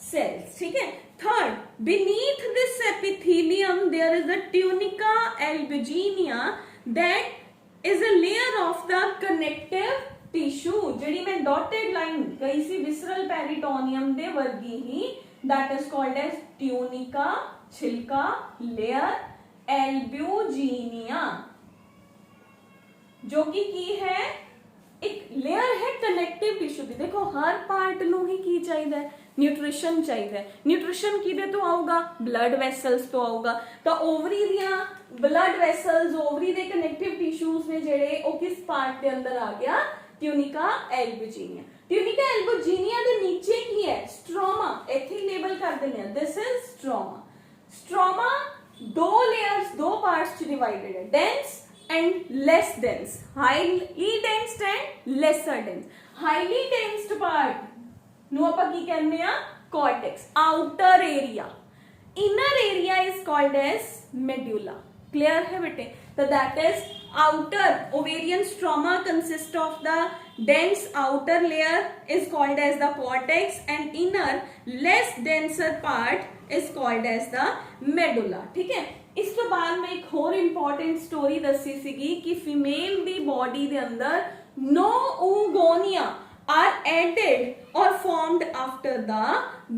cells, ठीक है। third, beneath this epithelium there is a tunica albuginea, that is a layer of the connective tissue। ਜਿਹੜੀ ਮੈਂ dotted line ਕਹੀ ਸੀ visceral peritoneum ਦੇ ਵਰਗੀ ਹੀ, that is called as tunica, छिलका layer albuginea, जो कि है एक लेयर है कनेक्टिव टिश्यू दी। देखो हर पार्ट नूं ही की चाहिए, न्यूट्रिशन चाहिए। न्यूट्रिशन किदे तो आऊगा, ब्लड वैसल्स तो आऊगा। तो ओवरी दियां ब्लड वैसल्स, ओवरी दे कनेक्टिव टिश्यूज ने जेड़े ओ किस पार्ट दे अंदर आ गया, ट्यूनिका एल्बुजिनिया। ट्यूनिका एल्बुजिनिया दे नीचे की है स्ट्रोमा, इथे लेबल कर देने हैं, दिस इज स्ट्रोमा। स्ट्रोमा दो लेयर्स, दो पार्ट्स च डिवाइडेड है, dense and less dense, highly dense and lesser dense। highly dense part ਨੂੰ ਆਪਾਂ ਕੀ ਕਹਿੰਦੇ ਆ, cortex, outer area। inner area is called as medulla। clear है बेटे? तो that is outer ovarian stroma consists of the dense outer layer is called as the cortex and inner less denser part is called as the medulla, ठीक है। इस तो बाद मैं एक और इंपॉर्टेंट स्टोरी दसी सीगी कि फीमेल दी बॉडी दे अंदर no oogonia are added or formed after the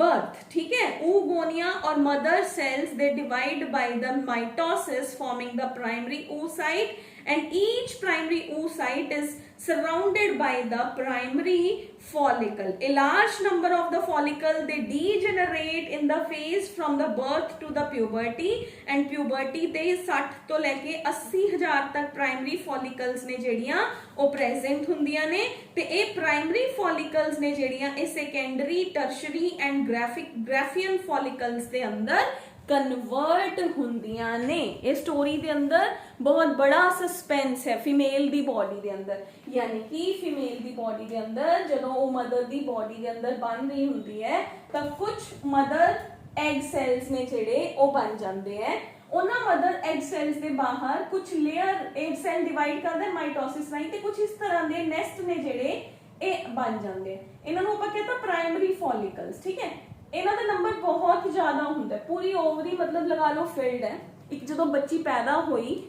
birth, ठीक है। oogonia और mother cells they divide by the mitosis forming the primary oocyte and each primary oocyte is surrounded by the primary follicle। a large number of the follicle they degenerate in the phase from the birth to the puberty and puberty ਤੇ 60 ਤੋਂ ਲੈ ਕੇ 80,000 ਤੱਕ primary follicles ਨੇ ਜਿਹੜੀਆਂ ਉਹ present ਹੁੰਦੀਆਂ ਨੇ ਤੇ ਇਹ primary follicles ਨੇ ਜਿਹੜੀਆਂ ਇਹ secondary, tertiary and graphian follicles ਦੇ ਅੰਦਰ कन्वर्ट ਹੁੰਦੀਆਂ ਨੇ। ਇਹ ਸਟੋਰੀ ਦੇ ਅੰਦਰ ਬਹੁਤ ਬੜਾ ਸਸਪੈਂਸ ਹੈ ਫੀਮੇਲ ਦੀ ਬੋਡੀ ਦੇ ਅੰਦਰ, ਯਾਨੀ ਕਿ ਫੀਮੇਲ ਦੀ ਬੋਡੀ ਦੇ ਅੰਦਰ ਜਦੋਂ ਉਹ ਮਦਰ ਦੀ ਬੋਡੀ ਦੇ ਅੰਦਰ ਬਣ ਰਹੀ ਹੁੰਦੀ ਹੈ ਤਾਂ ਕੁਝ ਮਦਰ ਐਗ ਸੈਲਸ ਨੇ ਜਿਹੜੇ ਉਹ ਬਣ ਜਾਂਦੇ ਹੈ। ਉਹਨਾਂ ਮਦਰ ਐਗ ਸੈਲਸ ਦੇ ਬਾਹਰ ਕੁਝ ਲੇਅਰ ਐਗ ਸੈਲ ਡਿਵਾਈਡ ਕਰਦੇ ਮਾਈਟੋਸਿਸ ਰਾਹੀਂ ਤੇ ਕੁਝ ਇਸ ਤਰ੍ਹਾਂ ਦੇ ਨੈਸਟ ਨੇ ਜਿਹੜੇ ਇਹ ਬਣ ਜਾਂਦੇ। ਇਹਨਾਂ ਨੂੰ ਆਪਾਂ ਕਹਿੰਦੇ ਪ੍ਰਾਇਮਰੀ ਫੋਲਿਕਲਸ, ਠੀਕ ਹੈ। ਇਹਨਾਂ ਦਾ ਨੰਬਰ ਬਹੁਤ ਜ਼ਿਆਦਾ ਹੁੰਦਾ, ਪੂਰੀ ਓਵਰੀ ਮਤਲਬ ਲਗਾ ਲਓ ਫੀਲਡ ਹੈ। ਇੱਕ ਜਦੋਂ ਬੱਚੀ ਪੈਦਾ ਹੋਈ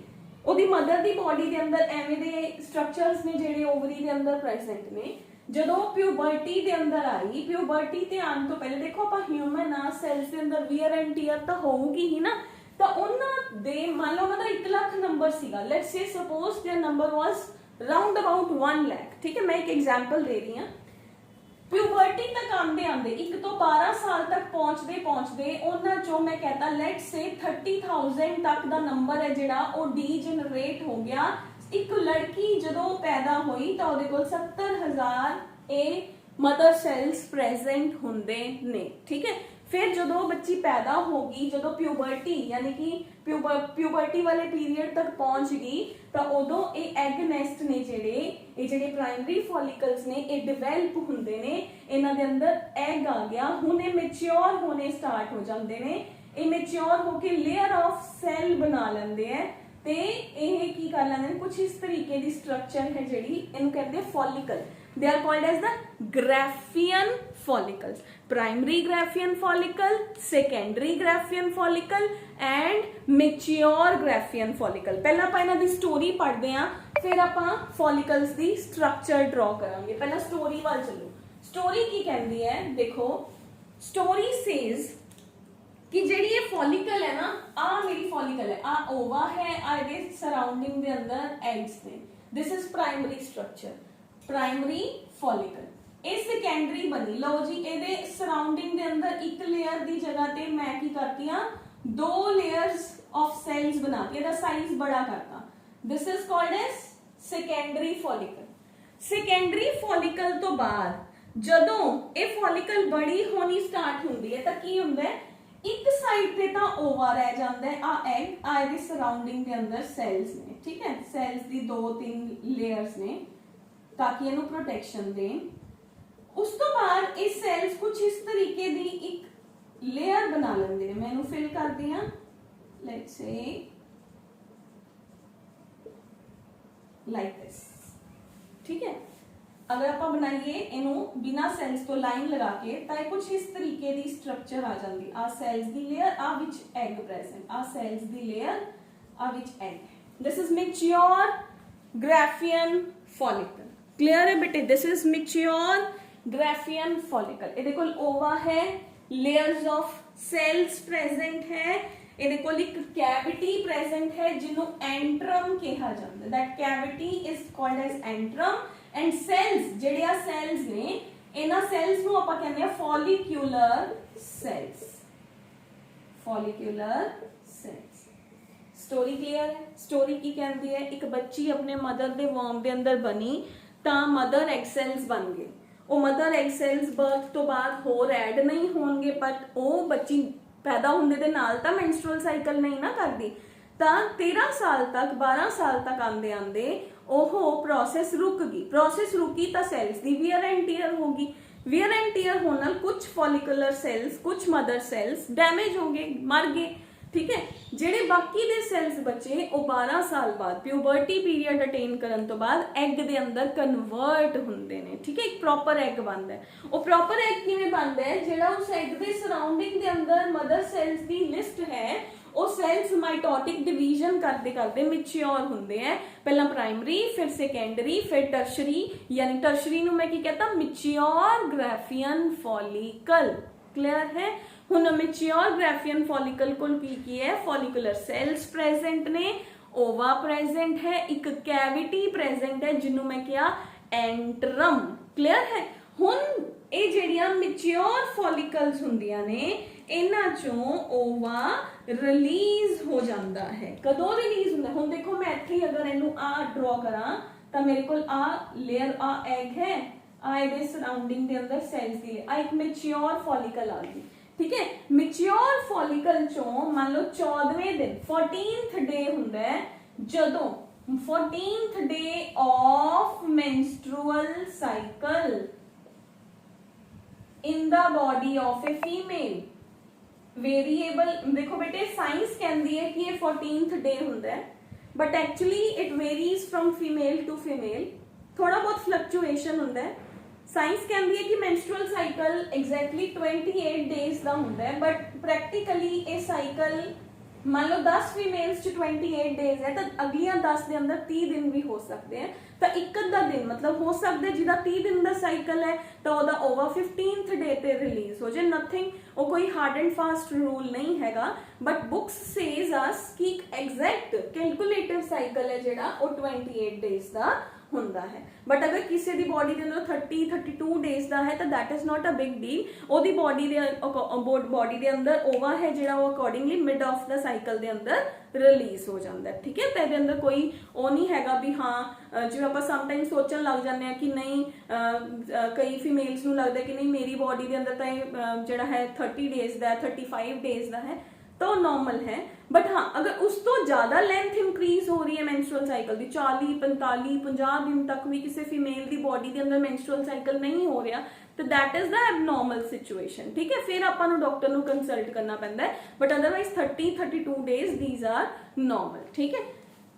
ਉਹਦੀ ਮਦਰ ਦੀ ਬੋਡੀ ਦੇ ਅੰਦਰ ਐਵੇਂ ਦੇ ਸਟਰਕਚਰਸ ਨੇ ਜਿਹੜੇ ਓਵਰੀ ਦੇ ਅੰਦਰ ਪ੍ਰੈਜ਼ੈਂਟ ਨੇ ਜਦੋਂ ਪਿਊਬਰਟੀ ਦੇ ਅੰਦਰ ਆਈ, ਪਿਊਬਰਟੀ ਤੇ ਆਉਣ ਤੋਂ ਪਹਿਲੇ ਦੇਖੋ ਆਪਾਂ ਹਿਊਮਨ ਆ, ਸੈਲਸ ਦੇ ਅੰਦਰ ਵੀਅਰ ਐਂਡ ਟੀਅਰ ਤਾਂ ਹੋਊਗੀ ਹੀ ਨਾ, ਤਾਂ ਉਹਨਾਂ ਦੇ ਮੰਨ ਲਓ ਉਹਨਾਂ ਦਾ 1 ਲੱਖ ਨੰਬਰ ਸੀਗਾ, let's say suppose their number was round about 1 lakh, ਠੀਕ ਹੈ, ਮੈਂ ਇੱਕ ਐਗਜ਼ਾਮਪਲ ਦੇ ਰਹੀ ਹਾਂ। ਪਿਊਬਰਟੀ ਤੱਕ ਆਉਂਦੇ ਆਉਂਦੇ 1 ਤੋਂ 12 ਸਾਲ ਤੱਕ ਪਹੁੰਚਦੇ ਉਹਨਾਂ ਚੋਂ ਮੈਂ ਕਹਤਾ ਲੈਟਸ ਸੇ 30,000 ਤੱਕ ਦਾ ਨੰਬਰ ਹੈ ਜਿਹੜਾ ਉਹ ਡੀਜਨਰੇਟ ਹੋ ਗਿਆ। ਇੱਕ ਲੜਕੀ ਜਦੋਂ ਪੈਦਾ ਹੋਈ ਤਾਂ ਉਹਦੇ ਕੋਲ 70,000 ਇਹ ਮਦਰ ਸੈਲਸ ਪ੍ਰੈਜ਼ੈਂਟ ਹੁੰਦੇ ਨੇ, ਠੀਕ ਹੈ। ਫਿਰ ਜਦੋਂ ਬੱਚੀ ਪੈਦਾ ਹੋ ਗਈ, ਜਦੋਂ ਪਿਊਬਰਟੀ ਯਾਨੀ ਕਿ ਪਿਊਬਰਟੀ ਵਾਲੇ ਪੀਰੀਅਡ ਤੱਕ ਪਹੁੰਚ ਗਈ, ਤਾਂ ਉਦੋਂ ਇਹ ਐਗ ਨੈਸਟ ਨੇ ਜਿਹੜੇ ਪ੍ਰਾਇਮਰੀ ਫੋਲਿਕਲਸ ਨੇ ਇਹ ਡਿਵੈਲਪ ਹੁੰਦੇ ਨੇ, ਇਹਨਾਂ ਦੇ ਅੰਦਰ ਐਗ ਆ ਗਿਆ, ਹੁਣ ਇਹ ਮੈਚਿਓਰ ਹੋਣੇ ਸਟਾਰਟ ਹੋ ਜਾਂਦੇ ਨੇ। ਇਹ ਮੈਚਿਓਰ ਹੋ ਕੇ ਲੇਅਰ ਆਫ ਸੈਲ ਬਣਾ ਲੈਂਦੇ ਆ ਤੇ ਇਹ ਕੀ ਕਰ ਲੈਂਦੇ ਨੇ, ਕੁਝ ਇਸ ਤਰੀਕੇ ਦੀ ਸਟਰਕਚਰ ਹੈ ਜਿਹੜੀ ਇਹਨੂੰ ਕਹਿੰਦੇ ਫੋਲਿਕਲ। They are called as the Graafian follicles. Primary Graafian follicle, secondary Graafian follicle and mature Graafian follicle. ਪਹਿਲਾਂ ਆਪਾਂ ਇਹਨਾਂ ਦੀ ਸਟੋਰੀ ਪੜ੍ਹਦੇ ਹਾਂ, ਫਿਰ ਆਪਾਂ follicles ਦੀ ਸਟਰਕਚਰ ਡਰਾ ਕਰਾਂਗੇ। ਪਹਿਲਾਂ ਸਟੋਰੀ ਵੱਲ ਚੱਲੋ। ਸਟੋਰੀ ਕੀ ਕਹਿੰਦੀ ਹੈ, ਦੇਖੋ ਸਟੋਰੀ ਸੇਜ਼ ਕਿ ਜਿਹੜੀ ਇਹ ਫੋਲਿਕਲ ਹੈ ਨਾ, ਆ ਮੇਰੀ ਫੋਲਿਕਲ ਹੈ, ਆ ਓਵਾ ਹੈ, ਆ ਇਹਦੇ ਸਰਾਊਂਡਿੰਗ ਦੇ ਅੰਦਰ ਐਗਸ ਨੇ। This is primary structure, primary follicle. ਇਹ ਸੈਕੰਡਰੀ ਬਣੀ, ਲਓ ਜੀ ਇਹਦੇ ਸਰਾਊਂਡਿੰਗ ਦੇ ਅੰਦਰ ਇੱਕ ਲੇਅਰ ਦੀ ਜਗ੍ਹਾ ਤੇ ਮੈਂ ਕੀ ਕਰਤੀ ਆ, 2 ਲੇਅਰਸ ਆਫ ਸੈਲਸ ਬਣਾ ਕੇ ਇਹਦਾ ਸਾਈਜ਼ ਬੜਾ ਕਰਤਾ। This is called as secondary follicle. Secondary follicle ਤੋਂ ਬਾਅਦ ਜਦੋਂ ਇਹ ਫੋਲਿਕਲ ਬੜੀ ਹੋਣੀ ਸਟਾਰਟ ਹੁੰਦੀ ਹੈ ਤਾਂ ਕੀ ਹੁੰਦਾ ਹੈ, ਇੱਕ ਸਾਈਡ ਤੇ ਤਾਂ ਓਵਾ ਰਹਿ ਜਾਂਦਾ ਹੈ, ਆ ਐਗ, ਆ ਇਹਦੇ ਸਰਾਊਂਡਿੰਗ ਦੇ ਅੰਦਰ ਸੈਲਸ ਨੇ, ਠੀਕ ਹੈ। ਸੈਲਸ ਦੀ 2-3 ਲੇਅਰਸ ਨੇ ਤਾਂ ਕਿ ਇਹਨੂੰ ਪ੍ਰੋਟੈਕਸ਼ਨ ਦੇਣ। ਉਸ ਤੋਂ ਬਾਅਦ ਇਹ ਸੈਲਸ ਕੁਝ ਇਸ ਤਰੀਕੇ ਦੀ ਇੱਕ ਲੇਅਰ ਬਣਾ ਲੈਂਦੇ ਨੇ। ਮੈਂ ਇਹਨੂੰ ਫਿਲ ਕਰਦੀ ਹਾਂ, ਲੈਟਸ ਸੇ ਲਾਈਕ ਦਿਸ, ਠੀਕ ਹੈ। ਅਗਰ ਆਪਾਂ ਬਣਾਈਏ ਇਹਨੂੰ ਬਿਨਾ ਸੈਲਸ ਤੋਂ ਲਾਈਨ ਲਗਾ ਕੇ ਤਾਂ ਇਹ ਕੁਝ ਇਸ ਤਰੀਕੇ ਦੀ ਸਟਰਕਚਰ ਆ ਜਾਂਦੀ। ਆ ਸੈਲਸ ਦੀ ਲੇਅਰ, ਆ ਵਿੱਚ ਐਗ ਪ੍ਰੈਜ਼ੈਂਟ, ਆ ਸੈਲਸ ਦੀ ਲੇਅਰ, ਆ ਵਿੱਚ egg. This is mature Graafian follicle. Clear ਹੈ ਬੇਟੇ, ਦਿਸ ਇਜ਼ ਮੈਚਿਓਰ ਗ੍ਰਾਫੀਅਨ ਫੋਲਿਕਲ। ਇਹਦੇ ਕੋਲ ਓਵਾ ਹੈ, ਲੇਅਰਸ ਆਫ ਸੈਲਸ ਪ੍ਰੈਜ਼ੈਂਟ ਹੈ, ਇਹਦੇ ਕੋਲ ਇੱਕ ਕੈਵਿਟੀ ਪ੍ਰੈਜ਼ੈਂਟ ਹੈ ਜਿਹਨੂੰ ਐਂਟਰਮ ਕਿਹਾ ਜਾਂਦਾ। That cavity is called as antrum. And cells ਜਿਹੜੇ ਆ ਸੈਲਸ ਨੇ, ਇਹਨਾਂ ਸੈਲਸ ਨੂੰ ਆਪਾਂ ਕਹਿੰਦੇ ਆ ਫੋਲਿਕਿਊਲਰ ਸੈਲਸ। ਫੋਲਿਕਿਊਲਰ ਸੈਲਸ। ਸਟੋਰੀ ਕਲੀਅਰ ਹੈ। ਸਟੋਰੀ ਕੀ ਕਹਿੰਦੀ ਹੈ, ਇੱਕ ਬੱਚੀ ਆਪਣੇ ਮਦਰ ਦੇ ਵਰਮ ਦੇ ਅੰਦਰ ਬਣੀ ਤਾਂ ਮਦਰ ਐਗ ਸੈਲਸ ਬਣ ਗਏ। ਉਹ ਮਦਰ ਐਗ ਸੈਲਸ ਬਰਥ ਤੋਂ ਬਾਅਦ ਹੋਰ ਐਡ ਨਹੀਂ ਹੋਣਗੇ, ਬਟ ਉਹ ਬੱਚੀ ਪੈਦਾ ਹੁੰਦੇ ਦੇ ਨਾਲ ਤਾਂ ਮੈਂਸਟਰੁਅਲ ਸਾਈਕਲ ਨਹੀਂ ਨਾ ਕਰਦੀ, ਤਾਂ 13 ਸਾਲ ਤੱਕ 12 ਸਾਲ ਤੱਕ ਆਂਦੇ ਆਂਦੇ ਉਹ ਪ੍ਰੋਸੈਸ ਰੁਕ ਗਈ। ਪ੍ਰੋਸੈਸ ਰੁਕੀ ਤਾਂ cells the wear and tier ਹੋ ਗਈ। ਵੀਅਰ ਐਂਡ ਟੀਅਰ ਹੋਣ ਨਾਲ ਕੁਝ ਫੋਲਿਕੂਲਰ ਸੈਲਸ, ਕੁਝ ਮਦਰ ਸੈਲਸ ਡੈਮੇਜ ਹੋ ਗਏ, ਮਰ ਗਏ, ਠੀਕ ਹੈ। ਜਿਹੜੇ ਬਾਕੀ ਦੇ ਸੈਲਸ ਬਚੇ ਉਹ 12 ਸਾਲ ਬਾਅਦ ਪਿਊਬਰਟੀ ਪੀਰੀਅਡ ਅਟੇਨ ਕਰਨ ਤੋਂ ਬਾਅਦ ਐਗ ਦੇ ਅੰਦਰ ਕਨਵਰਟ ਹੁੰਦੇ ਨੇ, ਠੀਕ ਹੈ। ਇੱਕ ਪ੍ਰੋਪਰ ਐਗ ਬਣਦਾ ਹੈ। ਉਹ ਪ੍ਰੋਪਰ ਐਗ ਕਿਵੇਂ ਬਣਦਾ ਹੈ, ਜਿਹੜਾ ਉਸ ਐਗ ਦੇ ਸਰਾਊਂਡਿੰਗ ਦੇ ਅੰਦਰ ਮਦਰ ਸੈਲਸ ਦੀ ਲਿਸਟ ਹੈ, ਉਹ ਸੈਲਸ ਮਾਈਟੋਟਿਕ ਡਿਵੀਜ਼ਨ ਕਰਦੇ ਕਰਦੇ ਮੈਚਿਓਰ ਹੁੰਦੇ ਆ। ਪਹਿਲਾਂ ਪ੍ਰਾਇਮਰੀ, ਫਿਰ ਸੈਕੰਡਰੀ, ਫਿਰ ਟਰਸ਼ਰੀ, ਯਾਨੀ ਟਰਸ਼ਰੀ ਨੂੰ ਮੈਂ ਕੀ ਕਹਤਾ, ਮੈਚਿਓਰ ਗ੍ਰਾਫੀਅਨ ਫੋਲਿਕਲ। ਕਲੀਅਰ ਹੈ। ਹੁਣ ਮੈਚਿਓਰ ਗ੍ਰਾਫੀਅਨ ਫੋਲਿਕਲ ਕੋਲ ਕੀ ਹੈ, ਫੋਲਿਕੂਲਰ ਸੈਲਸ ਪ੍ਰੈਜ਼ੈਂਟ ਨੇ, ਓਵਾ ਪ੍ਰੈਜ਼ੈਂਟ ਹੈ, ਇੱਕ ਕੈਵਿਟੀ ਪ੍ਰੈਜ਼ੈਂਟ ਹੈ ਜਿਹਨੂੰ ਮੈਂ ਕਿਹਾ ਐਂਟਰਮ। ਕਲੀਅਰ ਹੈ। ਹੁਣ ਇਹ ਜਿਹੜੀਆਂ ਮੈਚਿਓਰ ਫੋਲਿਕਲਸ ਹੁੰਦੀਆਂ ਨੇ, ਇਹਨਾਂ ਚੋਂ ਓਵਾ ਰਿਲੀਜ਼ ਹੋ ਜਾਂਦਾ ਹੈ। ਕਦੋਂ ਰਿਲੀਜ਼ ਹੁੰਦਾ, ਹੁਣ ਦੇਖੋ ਮੈਂ ਇੱਥੇ ਅਗਰ ਇਹਨੂੰ ਆ ਡਰਾ ਕਰਾਂ ਤਾਂ ਮੇਰੇ ਕੋਲ ਆ ਲੇਅਰ, ਆ ਐਗ ਹੈ, ਆ ਇਹਦੇ ਸਰਾਊਂਡਿੰਗ ਦੇ ਅੰਦਰ ਸੈਲਸ ਦੀ ਆ ਇੱਕ ਮੈਚਿਓਰ ਫੋਲਿਕਲ ਆ ਗਈ, ਠੀਕ ਹੈ। ਮੈਚਿਓਰ ਫੋਲਿਕਲ ਚੋਂ ਮੰਨ ਲਓ 14ਵੇਂ ਦਿਨ 14th ਡੇ ਹੁੰਦਾ ਹੈ, ਜਦੋਂ 14th day of menstrual cycle in the body of a female। Variable देखो बेटे, साइंस कहती है कि ये 14th डे होता है, but actually it varies from female to female, थोड़ा बहुत फ्लक्चुएशन होता है। साइंस कहती है कि मेंस्ट्रुअल साइकिल एग्जैक्टली 28 डेज का होता है, बट प्रैक्टिकली ये साइकिल मान लो 10 फीमेल्स च 28 डेज है तो अगलियां 10 के अंदर 30 दिन भी हो सकते हैं, तो एक अद्धा दिन मतलब हो सकता है जिदा 30 दिन का साइकिल है तो वह ओवर 15th डे ते रिलीज हो जाए। नथिंग, वो कोई हार्ड एंड फास्ट रूल नहीं हैगा, बट बुक्स सेज अस कि एग्जैक्ट कैलकुलेटिव साइकिल है जिहड़ा वो 28 डेज का ਹੁੰਦਾ है। बट अगर किसी की बॉडी के अंदर 30-32 डेज का है तो that is not a big deal. ओदी बॉडी के अंदर ओवा है जिहड़ा वो accordingly mid of the cycle के अंदर रिलीज हो जाता है, ठीक है। तो ये अंदर कोई वो नहीं हैगा भी हाँ जिवें आपां समटाइम सोचण लग जाते हैं कि नहीं कई फीमेल्स नूं लगदा कि नहीं मेरी बॉडी के अंदर तो जिहड़ा है 30 डेज का 35 डेज का है तो नॉर्मल है। बट हाँ अगर उस तो ज्यादा लेंथ इंक्रीज हो रही है मेंस्ट्रुअल साइकिल की 40, 45, 50 दिन तक भी किसी फीमेल की बॉडी के अंदर मेंस्ट्रुअल साइकिल नहीं हो रहा तो that is the abnormal situation, ठीक है। फिर आपां नूं डॉक्टर नूं कंसल्ट करना पैंदा है, but otherwise 30-32 days these are normal, ठीक है।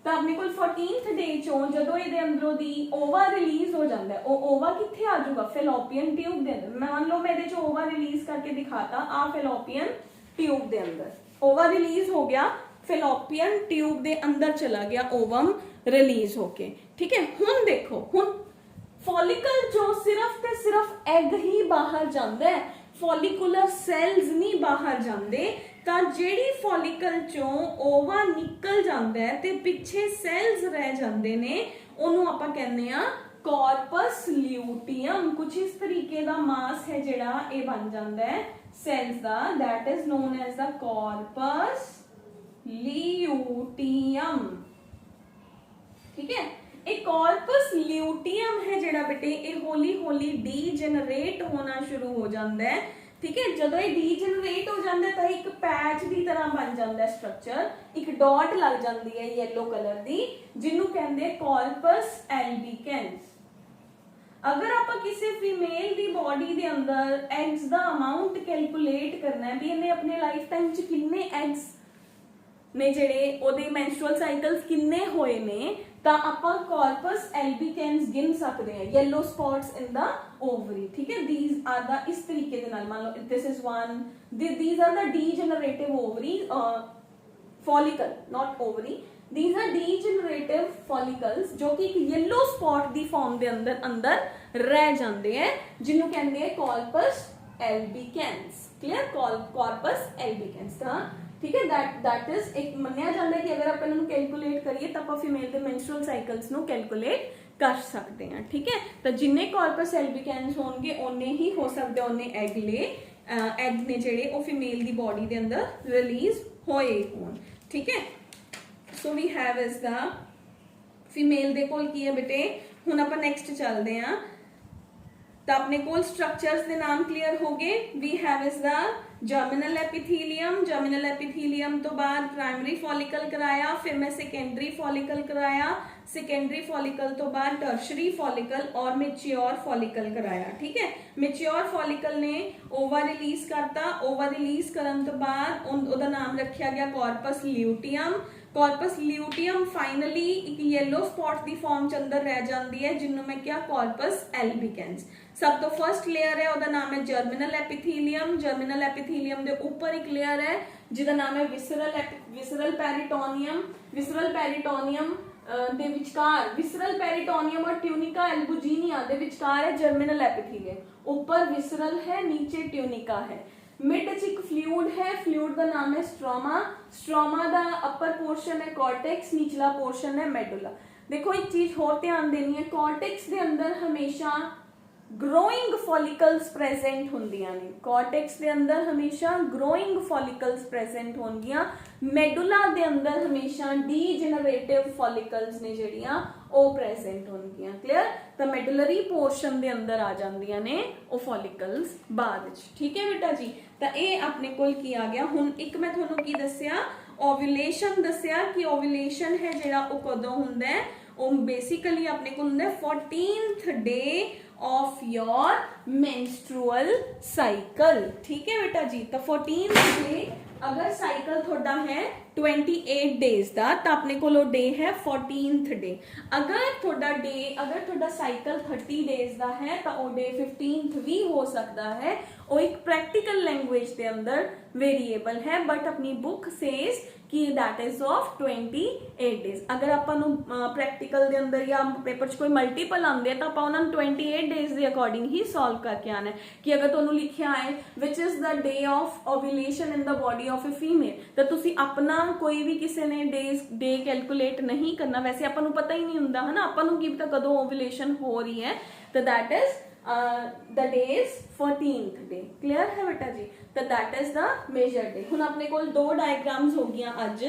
तो अपने को 14th डे चों जदों इहदे अंदरों दी ओवा रिलीज हो जाता है, ओवा कित्थे आ जाऊगा फैलोपियन ट्यूब दे अंदर। मान लो मैं इहदे चों ओवा रिलीज करके दिखाता आ फैलोपियन ट्यूब दे अंदर ओवा रिलीज हो गया, फैलोपियन ट्यूब दे अंदर चला गया ओवम रिलीज होके, ठीक है। हुण देखो हुण फॉलिकल जो सिर्फ ते सिर्फ एग ही बाहर जांदा है, फॉलिकुलर सेल्स नहीं बाहर जांदे, तां जेड़ी फॉलिकल चों ओवा निकल जांदा है ते पिछे सेल्स रह जांदे ने ओनू आपां कहंदे आ कॉर्पस ल्यूटियम। कुछ इस तरीके का मास है जिहड़ा ये बन जाता है सेल्स का, that is known as the corpus luteum, ठीक है। एक कॉर्पस ल्यूटियम है जिहड़ा बेटे ये हौली हौली डीजनरेट होना शुरू हो जाता है, ठीक है। जदों ये डीजनरेट हो जाता है तो एक पैच की तरह बन जाता है स्ट्रक्चर, एक डॉट लग जाती है येलो कलर की जिन्हों कहते हैं कॉर्पस एल्बिकेंस। अगर आप किसी फीमेल की बॉडी के अंदर एग्स का अमाउंट कैलकुलेट करना है भी इन्हें अपने लाइफ टाइम च किन्ने एग्स ने जेड़े ओदे मेंस्ट्रुअल साइकिल्स किन्ने होए ने तां आपां कॉर्पस एल्बिकेंस गिन सकते हैं, yellow spots in the ovary, ठीक है। दीज आर द इस तरीके दे नाल मान लो this is one, these are the degenerative ovary follicle not ovary, these are degenerative follicles जो कि एक येलो स्पॉट दी फॉर्म दे अंदर अंदर रह जाते हैं जिन्हों कहते हैं corpus albicans, clear. Corpus albicans, हाँ ठीक है। दैट इज एक मन्निया जाता है कि अगर आप इन्होंने कैलकुलेट करिए तो आप फीमेल के मेंस्ट्रुअल साइकिल्स नो कैलकुलेट कर सकते हैं, ठीक है। तो जिन्ने कॉर्पस एल्बिकेंस होंगे उन्ने ही हो सकते उन्ने एग ने जेड़े वो फीमेल की बॉडी के अंदर रिलीज होए होन, ठीक है। So we have is the female दे कोल की है बेटे। हुण आपां नेक्स्ट चलते हैं तो अपने कोल स्ट्रक्चर्स के नाम क्लियर हो गए। We have is the germinal epithelium, germinal epithelium तो बाद प्राइमरी फॉलिकल कराया, फिर मैं सेकेंडरी फॉलिकल कराया, सेकेंडरी फॉलिकल तो बाद टर्शरी फॉलिकल और मेच्योर फॉलिकल कराया, ठीक है। मेच्योर फॉलिकल ने ओवा रिलीज करता, ओवा रिलीज करन तो बाद उहदा नाम रखा गया corpus luteum. Corpus luteum finally एक येलो स्पॉट की फॉर्म च अंदर रह जाती है जिन्होंने मैं क्या कॉर्पस एल्बिकेंस। सब तो फर्स्ट लेयर है उसका नाम है जर्मिनल एपिथीलियम, जर्मिनल एपिथीलियम के ऊपर एक लेयर है जिसका नाम है विसरल पेरिटोनियम, विसरल पेरिटोनियम दे विचकार विसरल पेरिटोनियम और ट्यूनिका एल्बुजिनिया दे विचकार है जर्मिनल एपिथीलियम। ऊपर विसरल है, नीचे ट्यूनिका है, मिड एक फ्लूइड है, फ्लूइड का नाम है स्ट्रोमा, स्ट्रोमा का अपर पोर्शन है कॉर्टेक्स, निचला पोर्शन है मेडुला। देखो एक चीज होर ध्यान देनी है, कॉर्टेक्स के अंदर हमेशा ग्रोइंग फॉलिकल्स प्रेजेंट होंदियां ने, कॉर्टेक्स के अंदर हमेशा ग्रोइंग फॉलिकल्स प्रेजेंट होंगियां, मेडुला के अंदर हमेशा डीजेनरेटिव फॉलिकल्स ने जेड़ियां ओ प्रेजेंट होंगियां, क्लियर। तो मेडुलरी पोर्शन के अंदर आ जांदियां ने ओ फॉलिकल्स बाद विच, ठीक है बेटा जी। तो ये अपने कोल की आ गया। हुण एक मैं तुहानूं की दस्सिया ओव्यूलेशन दस्सिया कि ओव्यूलेशन है जिहड़ा ओ कदों हुंदा है, ओ बेसिकली अपने कोल हुंदा है 14th day of your menstrual cycle, ठीक है बेटा जी। तो 14th डे अगर साइकिल थोड़ा है 28 डेज ਦਾ ਤਾਂ ਆਪਣੇ ਕੋਲ ਉਹ ਡੇ ਹੈ 14th ਡੇ। ਅਗਰ ਤੁਹਾਡਾ ਸਾਈਕਲ 30 ਡੇਜ਼ ਦਾ ਹੈ ਤਾਂ ਉਹ ਡੇ 15th ਵੀ ਹੋ ਸਕਦਾ ਹੈ। ਉਹ ਇੱਕ ਪ੍ਰੈਕਟੀਕਲ ਲੈਂਗੁਏਜ ਦੇ ਅੰਦਰ ਵੇਰੀਏਬਲ ਹੈ, ਬਟ ਆਪਣੀ ਬੁੱਕ ਸੇਜ਼ कि दैट इज ऑफ 28 डेज। अगर आपां प्रैक्टिकल दे अंदर या पेपर च कोई मल्टीपल आंदे तो आपां उन्हां 28 डेज के अकॉर्डिंग ही सॉल्व करके आना है। कि अगर तुहानूं लिखिया है which is the day of ovulation in the body of a female, तो तुसीं अपना कोई भी किसी ने डे कैलकुलेट नहीं करना। वैसे आपां नूं पता ही नहीं हुंदा है ना, आपां नूं की पता कदों ओव्यूलेशन हो रही है, तो that is the day is 14th day। Clear है बेटा जी? तो that is the major day. हुण अपने कोल दो डायग्राम्स हो गया अज।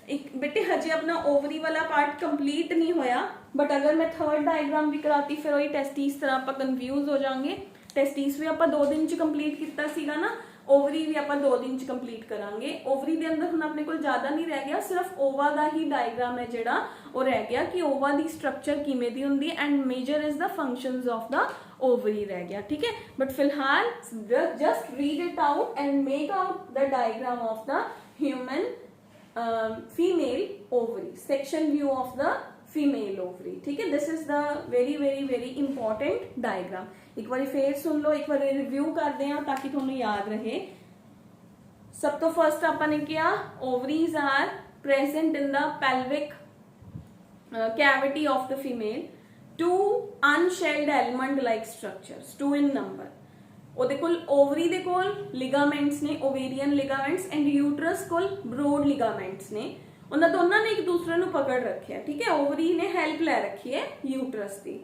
एक बेटे हजे अपना ओवरी वाला पार्ट कंप्लीट नहीं होया, बट अगर मैं थर्ड डायग्राम भी कराती फिर वही टेस्टिस तरह आप कंफ्यूज हो जाएंगे। टेस्टिस भी आप 2 दिन च कंप्लीट किया सीगा ना, ओवरी भी आप 2 दिन च कंप्लीट करांगे। ओवरी दे अंदर हुण अपने कोल ज़्यादा नहीं रह गया, सिर्फ ओवा का ही डायग्राम है जिहड़ा वो रह गया कि ओवा की स्ट्रक्चर किवें दी हुंदी and major is the functions of the ovary रह गया। ठीक है, बट फिलहाल just read it out and make out the diagram of the human female ovary, section view of the female ovary. ठीक है, this is the very very very important diagram. एक बार फिर सुन लो, एक बार रिव्यू करते हैं ताकि तुहानूं याद रहे। सब तो फर्स्ट आपने किया ovaries are present in the pelvic cavity of the female, 2 unshelled element like structures, 2 in number। ਉਹਦੇ ਕੋਲ ओवरी ਦੇ ਕੋਲ ligaments ਨੇ, ovarian ligaments and uterus ਕੋਲ broad ligaments ਨੇ। ਉਹਨਾਂ ਦੋਨਾਂ ਨੇ ਇੱਕ ਦੂਸਰੇ ਨੂੰ ਪਕੜ ਰੱਖਿਆ। ਠੀਕ ਹੈ, ओवरी ਨੇ ਹੈਲਪ ਲੈ ਰੱਖੀ ਹੈ uterus ਦੀ।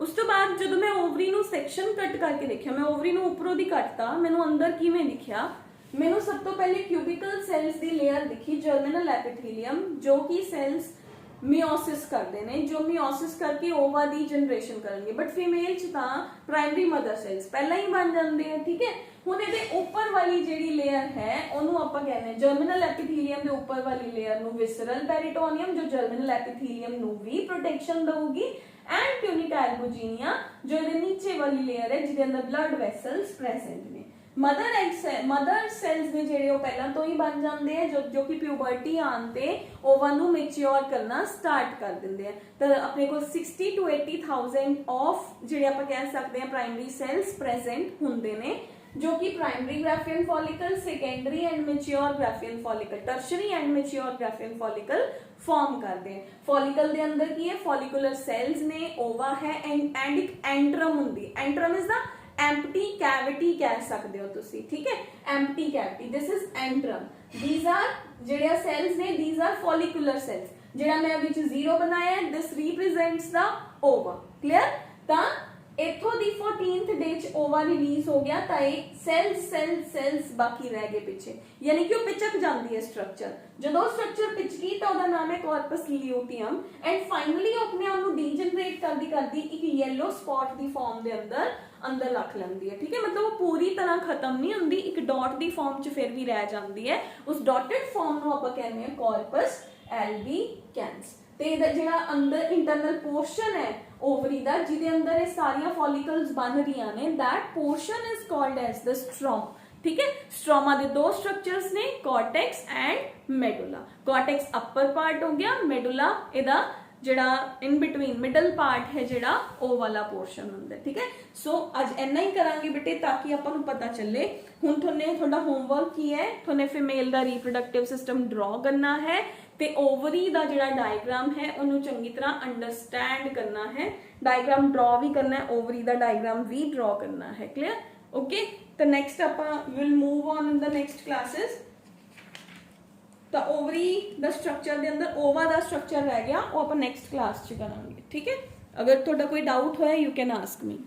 ਉਸ ਤੋਂ ਬਾਅਦ ਜਦੋਂ ਮੈਂ ओवरी ਨੂੰ ਸੈਕਸ਼ਨ ਕੱਟ ਕਰਕੇ ਦੇਖਿਆ, ਮੈਂ ओवरी ਨੂੰ ਉੱਪਰੋਂ ਦੀ ਕੱਟਤਾ, ਮੈਨੂੰ ਅੰਦਰ ਕਿਵੇਂ ਦਿਖਿਆ? ਮੈਨੂੰ ਸਭ ਤੋਂ ਪਹਿਲੇ क्यूबिकल cells ਦੀ ਲੇਅਰ ਦਿਖੀ, ਜਰਮੀਨਲ एपिथेलियम, जो कि cells मियोसिस करते हैं, जो मियोसिस करके ओवा की जनरेशन करेंगे। बट फीमेल च तां प्राइमरी मदर सेल्स पहला ही बन जाते हैं। ठीक है, हुण इहदे उपर वाली जिहड़ी लेयर है उहनूं आपां कहते हैं जर्मिनल एपिथेलियम के उपर वाली लेयर नूं विसरल पेरिटोनियम, जो जर्मिनल एपिथेलियम नूं भी प्रोटेक्शन देगी, एंड ट्यूनिका एल्बुजिनिया जो इहदे नीचे वाली लेयर है जिहदे अंदर ब्लड वैसल्स प्रेजेंट ने। मदर सेल्स ने जिहड़े पहला तो ही बन जाते हैं, जो कि प्यूबर्टी आने ओवा नूं मैच्योर करना स्टार्ट कर देंगे हैं। तो अपने को 60 to 80,000 ऑफ जिहड़े आपां कह सकते हैं प्राइमरी सेल्स प्रेजेंट हुंदे ने, जो कि primary Graafian follicle, secondary and mature Graafian follicle, tertiary and mature Graafian follicle form करते हैं। फॉलिकल के अंदर की है फॉलिकुलर सेल्स ने, ओवा है एंड एक एंट्रम हुंदी। Antrum is the empty cavity कह सकते हो तुसी। ठीक है, empty cavity, this is antrum. These are जिहड़े सेल्स ने, दीज आर फॉलिकुलर सेल्स। जिहड़ा मैं विच 0 बनाया है, this represents the ova. Clear? तां इथों दी 14th डे च ओवा रिलीज हो गया, तां सेल्स बाकी रह गए पिछे, यानी कि वो पिचक जाती है स्ट्रक्चर। जो स्ट्रक्चर पिचकी तो उसका नाम है कॉर्पस ल्यूटियम, एंड फाइनली अपने आप को डीजनरेट करती एक येलो स्पॉट की फॉर्म के अंदर रख लेंदी है। ठीक है, मतलब वो पूरी तरह खत्म नहीं होंदी, एक डॉट की फॉर्म च फिर भी रह जाती है। उस डॉटेड फॉर्म को आप कहते हैं कॉर्पस एल्बिकैंस। तो जिहड़ा अंदर इंटरनल पोर्शन है ओवरी दा, जिहदे अंदर ये सारियां फॉलिकल्स बन रही ने, that portion is called as the stroma. ठीक है, स्ट्रोमा के 2 स्ट्रक्चर्स ने, cortex and medulla. Cortex upper part हो गया, मेडुला इहदा जिहड़ा इन बिटवीन मिडल पार्ट है जिहड़ा ओ वाला पोर्शन हुंदा है। ठीक है, सो अज इन्ना ही करांगे बेटे ताकि आपां नूं पता चले। हुण तुहाडा होमवर्क की है, तुहाने फीमेल दा रिप्रोडक्टिव सिस्टम ड्रॉ करना है ते ओवरी दा जिहड़ा डायग्राम है उन्होंने चंगी तरह अंडरस्टैंड करना है। डायग्राम ड्रॉ भी करना है, ओवरी दा डायग्राम भी ड्रॉ करना है। क्लियर? ओके, तो नेक्स्ट आपां will move on in the next classes. तो ओवरी दा स्ट्रक्चर दे अंदर ओवा दा स्ट्रक्चर रह गया, वो आपां नेक्स्ट क्लास च करांगे। ठीक है, अगर तुहाडा कोई डाउट होया यू कैन आस्क मी।